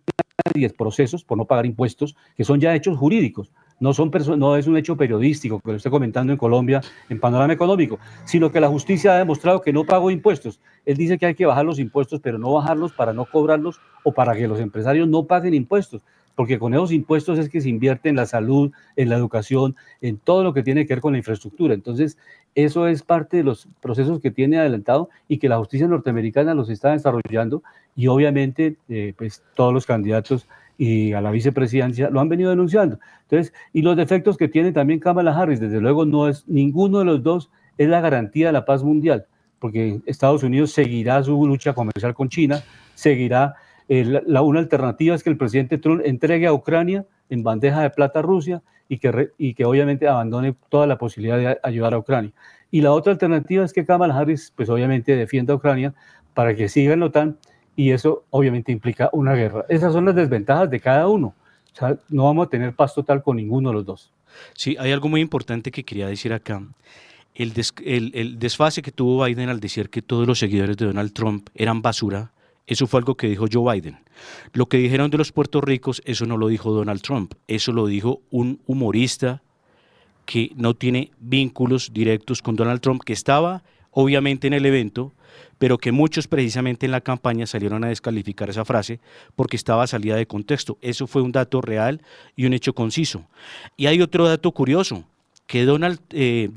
y procesos por no pagar impuestos, que son ya hechos jurídicos. No es un hecho periodístico que lo esté comentando en Colombia en Panorama Económico, sino que la justicia ha demostrado que no pagó impuestos. Él dice que hay que bajar los impuestos, pero no bajarlos para no cobrarlos o para que los empresarios no paguen impuestos, porque con esos impuestos es que se invierte en la salud, en la educación, en todo lo que tiene que ver con la infraestructura. Entonces, eso es parte de los procesos que tiene adelantado y que la justicia norteamericana los está desarrollando, y obviamente pues todos los candidatos y a la vicepresidencia lo han venido denunciando. Entonces, y los defectos que tiene también Kamala Harris, desde luego ninguno de los dos es la garantía de la paz mundial, porque Estados Unidos seguirá su lucha comercial con China, seguirá, una alternativa es que el presidente Trump entregue a Ucrania en bandeja de plata a Rusia y que obviamente abandone toda la posibilidad de ayudar a Ucrania. Y la otra alternativa es que Kamala Harris pues obviamente defienda a Ucrania para que siga en la OTAN, y eso obviamente implica una guerra. Esas son las desventajas de cada uno. O sea, no vamos a tener paz total con ninguno de los dos. Sí, hay algo muy importante que quería decir acá. El desfase que tuvo Biden al decir que todos los seguidores de Donald Trump eran basura, eso fue algo que dijo Joe Biden. Lo que dijeron de los Puerto Ricos, eso no lo dijo Donald Trump, eso lo dijo un humorista que no tiene vínculos directos con Donald Trump, que estaba obviamente en el evento, pero que muchos precisamente en la campaña salieron a descalificar esa frase porque estaba salida de contexto. Eso fue un dato real y un hecho conciso. Y hay otro dato curioso, que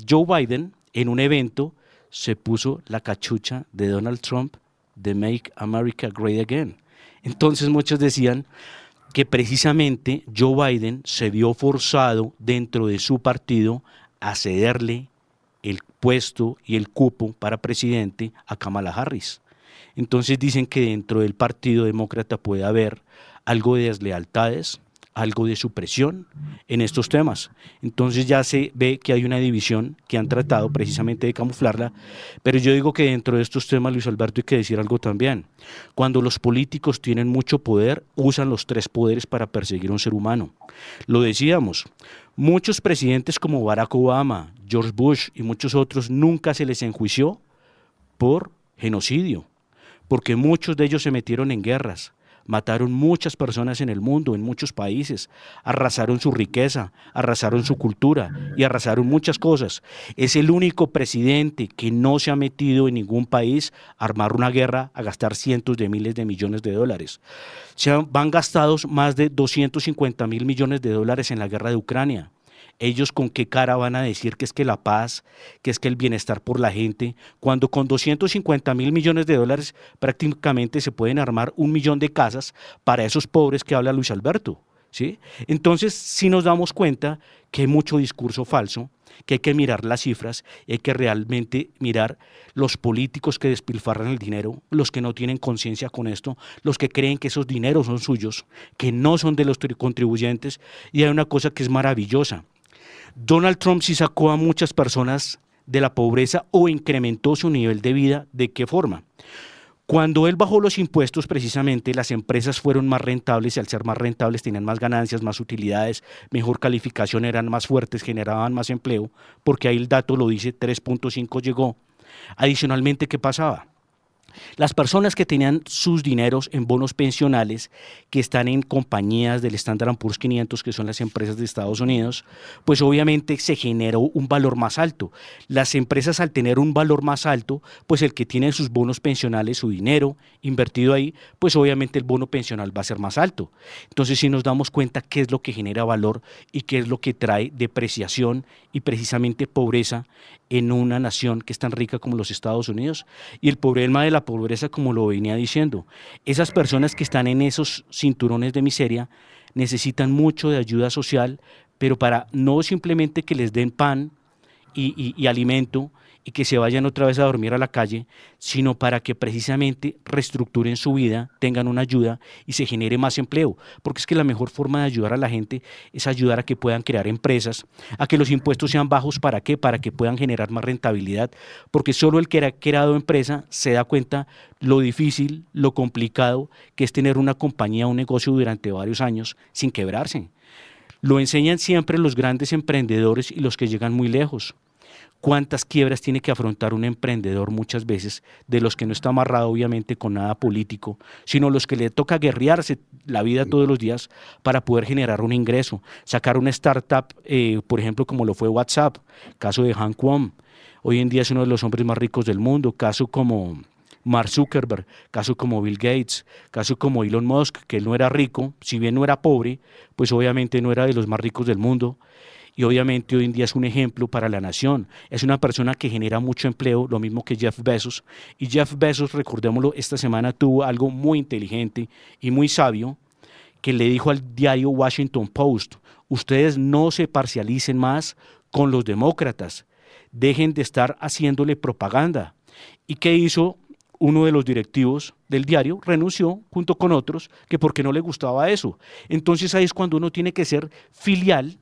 Joe Biden en un evento se puso la cachucha de Donald Trump de Make America Great Again. Entonces muchos decían que precisamente Joe Biden se vio forzado dentro de su partido a cederle el puesto y el cupo para presidente a Kamala Harris. Entonces dicen que dentro del Partido Demócrata puede haber algo de deslealtades, algo de supresión en estos temas. Entonces ya se ve que hay una división que han tratado precisamente de camuflarla, pero yo digo que dentro de estos temas, Luis Alberto, hay que decir algo también. Cuando los políticos tienen mucho poder, usan los tres poderes para perseguir a un ser humano. Lo decíamos, muchos presidentes como Barack Obama, George Bush y muchos otros nunca se les enjuició por genocidio, porque muchos de ellos se metieron en guerras, mataron muchas personas en el mundo, en muchos países, arrasaron su riqueza, arrasaron su cultura y arrasaron muchas cosas. Es el único presidente que no se ha metido en ningún país a armar una guerra, a gastar cientos de miles de millones de dólares. Van gastados más de 250 mil millones de dólares en la guerra de Ucrania. Ellos con qué cara van a decir que es que la paz, que es que el bienestar por la gente, cuando con 250 mil millones de dólares prácticamente se pueden armar 1 millón de casas para esos pobres que habla Luis Alberto, ¿sí? Entonces sí nos damos cuenta que hay mucho discurso falso, que hay que mirar las cifras, hay que realmente mirar los políticos que despilfarran el dinero, los que no tienen conciencia con esto, los que creen que esos dineros son suyos, que no son de los contribuyentes. Y hay una cosa que es maravillosa. Donald Trump sí sacó a muchas personas de la pobreza o incrementó su nivel de vida. ¿De qué forma? Cuando él bajó los impuestos, precisamente las empresas fueron más rentables, y al ser más rentables tenían más ganancias, más utilidades, mejor calificación, eran más fuertes, generaban más empleo, porque ahí el dato lo dice, 3.5 llegó. Adicionalmente, ¿qué pasaba? Las personas que tenían sus dineros en bonos pensionales, que están en compañías del Standard & Poor's 500, que son las empresas de Estados Unidos, pues obviamente se generó un valor más alto. Las empresas, al tener un valor más alto, pues el que tiene sus bonos pensionales, su dinero invertido ahí, pues obviamente el bono pensional va a ser más alto. Entonces, si nos damos cuenta qué es lo que genera valor y qué es lo que trae depreciación y precisamente pobreza en una nación que es tan rica como los Estados Unidos. Y el problema de la pobreza, como lo venía diciendo, esas personas que están en esos cinturones de miseria necesitan mucho de ayuda social, pero para no simplemente que les den pan y alimento y que se vayan otra vez a dormir a la calle, sino para que precisamente reestructuren su vida, tengan una ayuda y se genere más empleo, porque es que la mejor forma de ayudar a la gente es ayudar a que puedan crear empresas, a que los impuestos sean bajos. ¿Para qué? Para que puedan generar más rentabilidad, porque solo el que ha creado empresa se da cuenta lo difícil, lo complicado que es tener una compañía, un negocio durante varios años sin quebrarse. Lo enseñan siempre los grandes emprendedores y los que llegan muy lejos. ¿Cuántas quiebras tiene que afrontar un emprendedor muchas veces, de los que no está amarrado obviamente con nada político, sino los que le toca guerrearse la vida todos los días para poder generar un ingreso, sacar una startup, por ejemplo, como lo fue WhatsApp, caso de Han Kuo. Hoy en día es uno de los hombres más ricos del mundo, caso como Mark Zuckerberg, caso como Bill Gates, caso como Elon Musk, que él no era rico, si bien no era pobre, pues obviamente no era de los más ricos del mundo. Y obviamente hoy en día es un ejemplo para la nación. Es una persona que genera mucho empleo, lo mismo que Jeff Bezos. Y Jeff Bezos, recordémoslo, esta semana tuvo algo muy inteligente y muy sabio, que le dijo al diario Washington Post: ustedes no se parcialicen más con los demócratas, dejen de estar haciéndole propaganda. ¿Y qué hizo uno de los directivos del diario? Renunció junto con otros, que porque no le gustaba eso. Entonces ahí es cuando uno tiene que ser filial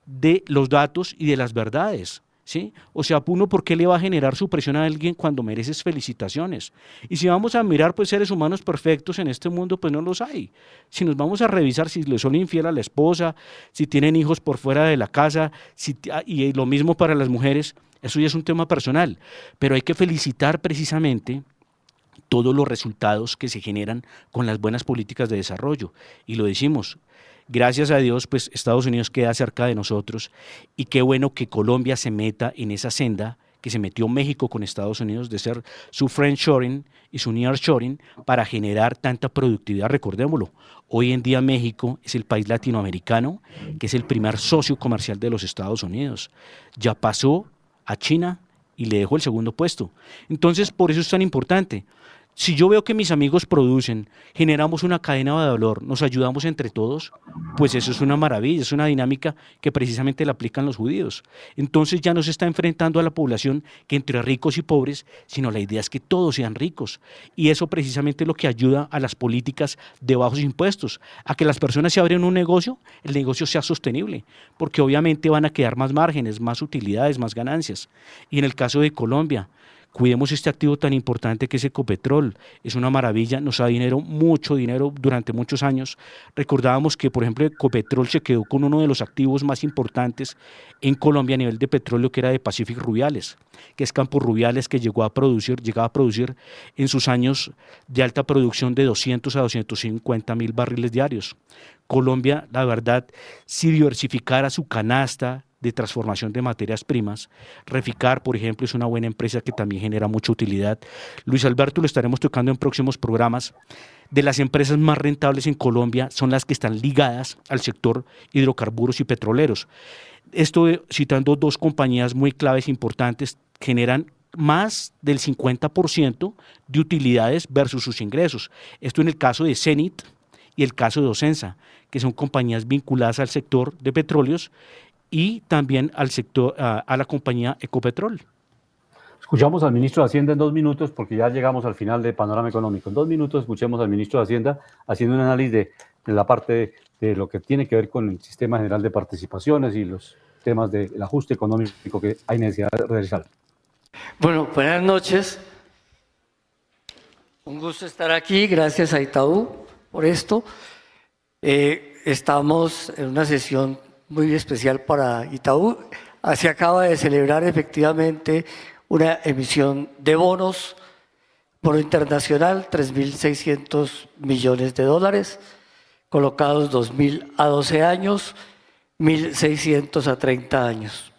de los datos y de las verdades, ¿sí? O sea, uno, ¿por qué le va a generar supresión a alguien cuando mereces felicitaciones? Y si vamos a mirar, pues, seres humanos perfectos en este mundo, pues no los hay. Si nos vamos a revisar si le son infiel a la esposa, si tienen hijos por fuera de la casa, y lo mismo para las mujeres, eso ya es un tema personal, pero hay que felicitar precisamente todos los resultados que se generan con las buenas políticas de desarrollo, y lo decimos. Gracias a Dios, pues Estados Unidos queda cerca de nosotros, y qué bueno que Colombia se meta en esa senda que se metió México con Estados Unidos, de ser su friendshoring y su nearshoring para generar tanta productividad. Recordémoslo, hoy en día México es el país latinoamericano que es el primer socio comercial de los Estados Unidos. Ya pasó a China y le dejó el segundo puesto. Entonces, por eso es tan importante. Si yo veo que mis amigos producen, generamos una cadena de valor, nos ayudamos entre todos, pues eso es una maravilla, es una dinámica que precisamente la aplican los judíos. Entonces ya no se está enfrentando a la población que entre ricos y pobres, sino la idea es que todos sean ricos. Y eso precisamente es lo que ayuda a las políticas de bajos impuestos, a que las personas se abren un negocio, el negocio sea sostenible, porque obviamente van a quedar más márgenes, más utilidades, más ganancias. Y en el caso de Colombia, cuidemos este activo tan importante que es Ecopetrol. Es una maravilla, nos da dinero, mucho dinero durante muchos años. Recordábamos que, por ejemplo, Ecopetrol se quedó con uno de los activos más importantes en Colombia a nivel de petróleo, que era de Pacific Rubiales, que es Campos Rubiales, que llegaba a producir en sus años de alta producción de 200 a 250 mil barriles diarios. Colombia, la verdad, si diversificara su canasta de transformación de materias primas. Reficar, por ejemplo, es una buena empresa que también genera mucha utilidad. Luis Alberto, lo estaremos tocando en próximos programas. De las empresas más rentables en Colombia son las que están ligadas al sector hidrocarburos y petroleros. Esto, citando dos compañías muy claves importantes, generan más del 50% de utilidades versus sus ingresos. Esto en el caso de Cenit y el caso de Ocensa, que son compañías vinculadas al sector de petróleos y también al sector, a la compañía Ecopetrol. Escuchamos al ministro de Hacienda en 2 minutos, porque ya llegamos al final de Panorama Económico. En 2 minutos escuchemos al ministro de Hacienda haciendo un análisis de la parte de lo que tiene que ver con el sistema general de participaciones y los temas del ajuste económico que hay necesidad de realizar. Bueno, buenas noches. Un gusto estar aquí. Gracias a Itaú por esto. Estamos en una sesión muy especial para Itaú. Se acaba de celebrar efectivamente una emisión de bonos Por lo internacional, 3.600 millones de dólares, colocados 2.000 a 12 años, 1.600 a 30 años.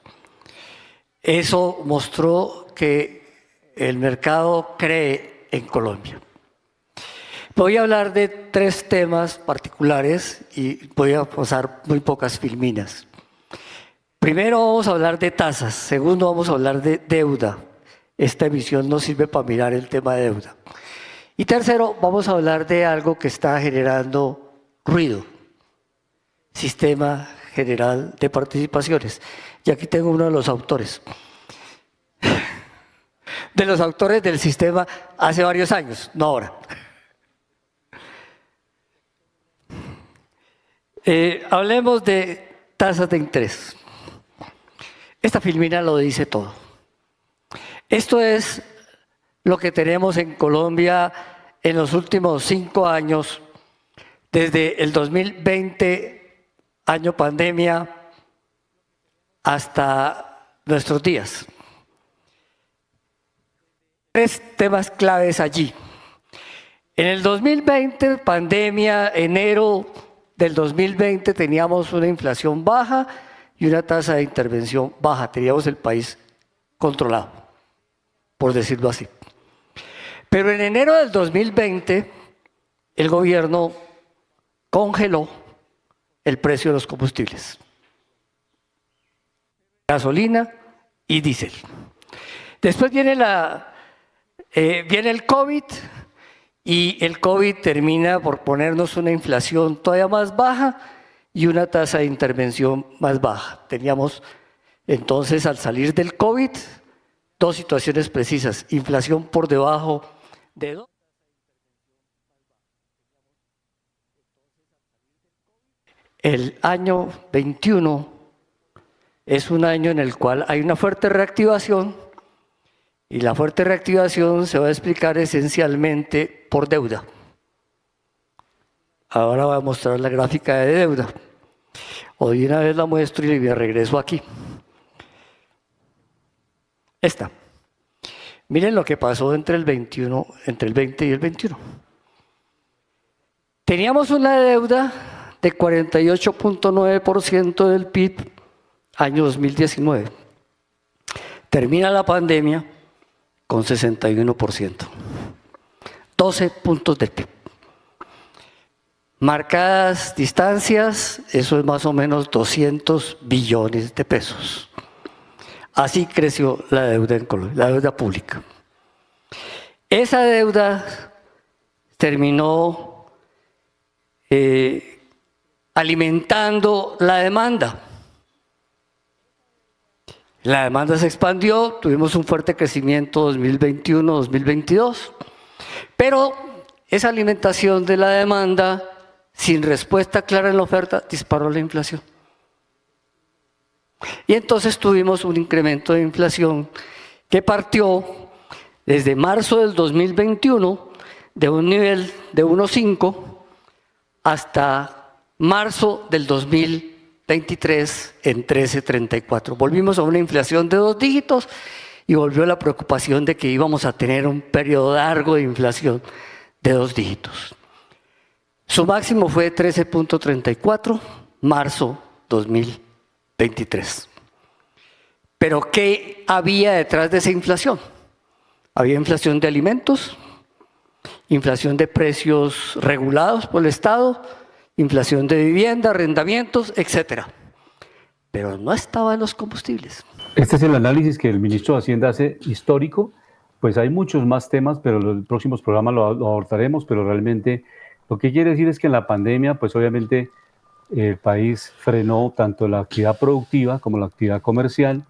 Eso mostró que el mercado cree en Colombia. Voy a hablar de 3 temas particulares y voy a pasar muy pocas filminas. Primero vamos a hablar de tasas, segundo vamos a hablar de deuda. Esta emisión nos sirve para mirar el tema de deuda. Y tercero, vamos a hablar de algo que está generando ruido. Sistema General de Participaciones. Y aquí tengo uno de los autores. De los autores del sistema hace varios años, no ahora. Hablemos de tasas de interés. Esta filmina lo dice todo. Esto es lo que tenemos en Colombia en los últimos 5 años, desde el 2020, año pandemia, hasta nuestros días. 3 temas claves allí. En el 2020, pandemia, enero del 2020, teníamos una inflación baja y una tasa de intervención baja. Teníamos el país controlado, por decirlo así. Pero en enero del 2020, el gobierno congeló el precio de los combustibles, gasolina y diésel. Después viene el COVID, y el COVID termina por ponernos una inflación todavía más baja y una tasa de intervención más baja. Teníamos entonces, al salir del COVID, 2 situaciones precisas: inflación por debajo de 2. El año 21 es un año en el cual hay una fuerte reactivación, y la fuerte reactivación se va a explicar esencialmente por deuda. Ahora voy a mostrar la gráfica de deuda. Hoy una vez la muestro y me regreso aquí. Esta. Miren lo que pasó entre el 20 y el 21. Teníamos una deuda de 48.9% del PIB año 2019. Termina la pandemia con 61%. 12 puntos del PIB. Marcadas distancias, eso es más o menos 200 billones de pesos. Así creció la deuda en Colombia, la deuda pública. Esa deuda terminó alimentando la demanda. La demanda se expandió, tuvimos un fuerte crecimiento 2021-2022, pero esa alimentación de la demanda, sin respuesta clara en la oferta, disparó la inflación. Y entonces tuvimos un incremento de inflación que partió desde marzo del 2021 de un nivel de 1.5 hasta marzo del 2023 en 13.34. Volvimos a una inflación de 2 dígitos y volvió la preocupación de que íbamos a tener un periodo largo de inflación de 2 dígitos. Su máximo fue 13.34, marzo 2023. Pero ¿qué había detrás de esa inflación? Había inflación de alimentos, inflación de precios regulados por el Estado, inflación de vivienda, arrendamientos, etc. Pero no estaban los combustibles. Este es el análisis que el ministro de Hacienda hace histórico. Pues hay muchos más temas, pero en los próximos programas lo abordaremos, pero realmente lo que quiere decir es que en la pandemia, pues obviamente el país frenó tanto la actividad productiva como la actividad comercial,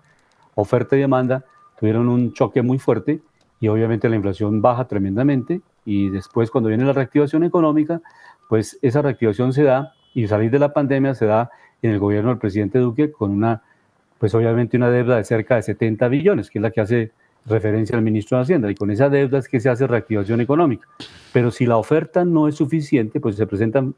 oferta y demanda, tuvieron un choque muy fuerte y obviamente la inflación baja tremendamente, y después cuando viene la reactivación económica, pues esa reactivación se da, y salir de la pandemia se da en el gobierno del presidente Duque con pues obviamente una deuda de cerca de 70 billones, que es la que hace referencia al ministro de Hacienda, y con esa deuda es que se hace reactivación económica. Pero si la oferta no es suficiente, pues se presentan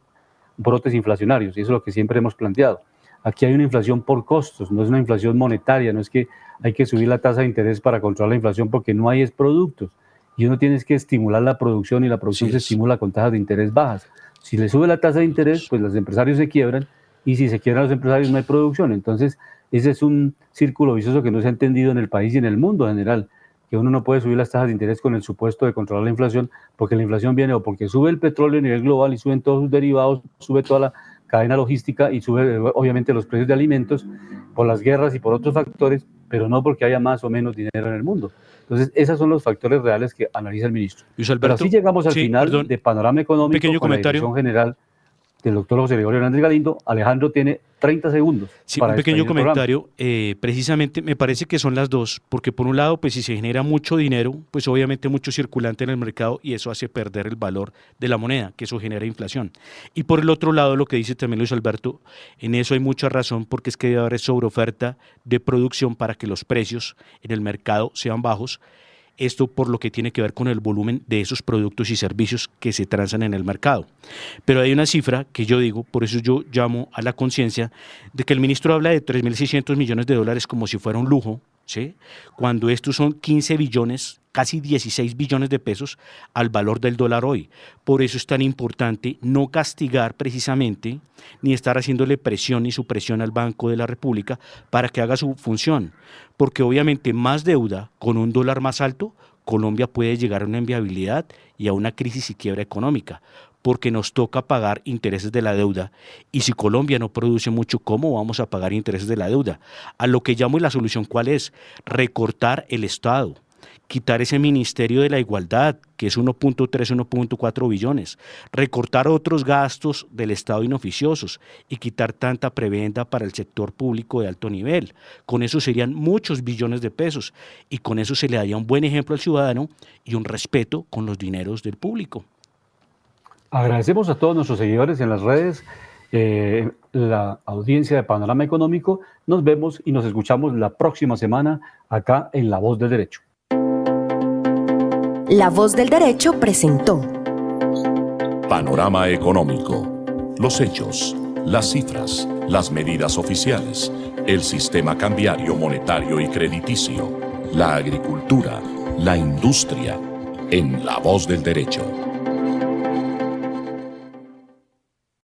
brotes inflacionarios, y eso es lo que siempre hemos planteado. Aquí hay una inflación por costos, no es una inflación monetaria, no es que hay que subir la tasa de interés para controlar la inflación porque no hay productos. y uno tiene que estimular la producción y la producción se estimula con tasas de interés bajas. Si le sube la tasa de interés, pues los empresarios se quiebran y si se quiebran los empresarios no hay producción. Entonces, ese es un círculo vicioso que no se ha entendido en el país y en el mundo en general, que uno no puede subir las tasas de interés con el supuesto de controlar la inflación, porque la inflación viene o porque sube el petróleo a nivel global y suben todos sus derivados, sube toda la cadena logística y sube obviamente los precios de alimentos por las guerras y por otros factores, pero no porque haya más o menos dinero en el mundo. Entonces, esos son los factores reales que analiza el ministro. Luis Alberto, pero así llegamos al final de Panorama Económico pequeño con comentario. la dirección general del doctor José Gregorio Hernández Galindo. Alejandro tiene 30 segundos. Sí, para un pequeño despedir el comentario. Precisamente me parece que son las dos, porque por un lado, pues si se genera mucho dinero, pues obviamente mucho circulante en el mercado y eso hace perder el valor de la moneda, que eso genera inflación. Y por el otro lado, lo que dice también Luis Alberto, en eso hay mucha razón, porque es que debe haber sobreoferta de producción para que los precios en el mercado sean bajos. Esto por lo que tiene que ver con el volumen de esos productos y servicios que se transan en el mercado. Pero hay una cifra que yo digo, por eso yo llamo a la conciencia, de que el ministro habla de 3.600 millones de dólares como si fuera un lujo, ¿sí? Cuando estos son 15 billones, casi 16 billones de pesos al valor del dólar hoy. Por eso es tan importante no castigar precisamente, ni estar haciéndole presión ni supresión al Banco de la República para que haga su función. Porque obviamente más deuda con un dólar más alto, Colombia puede llegar a una inviabilidad y a una crisis y quiebra económica, porque nos toca pagar intereses de la deuda. Y si Colombia no produce mucho, ¿cómo vamos a pagar intereses de la deuda? A lo que llamo, y la solución, ¿cuál es? Recortar el Estado. Quitar ese Ministerio de la Igualdad, que es 1.3, 1.4 billones, recortar otros gastos del Estado inoficiosos y quitar tanta prebenda para el sector público de alto nivel. Con eso serían muchos billones de pesos y con eso se le daría un buen ejemplo al ciudadano y un respeto con los dineros del público. Agradecemos a todos nuestros seguidores en las redes, la audiencia de Panorama Económico. Nos vemos y nos escuchamos la próxima semana acá en La Voz del Derecho. La Voz del Derecho presentó Panorama Económico. Los hechos, las cifras, las medidas oficiales, el sistema cambiario, monetario y crediticio, la agricultura, la industria, en La Voz del Derecho.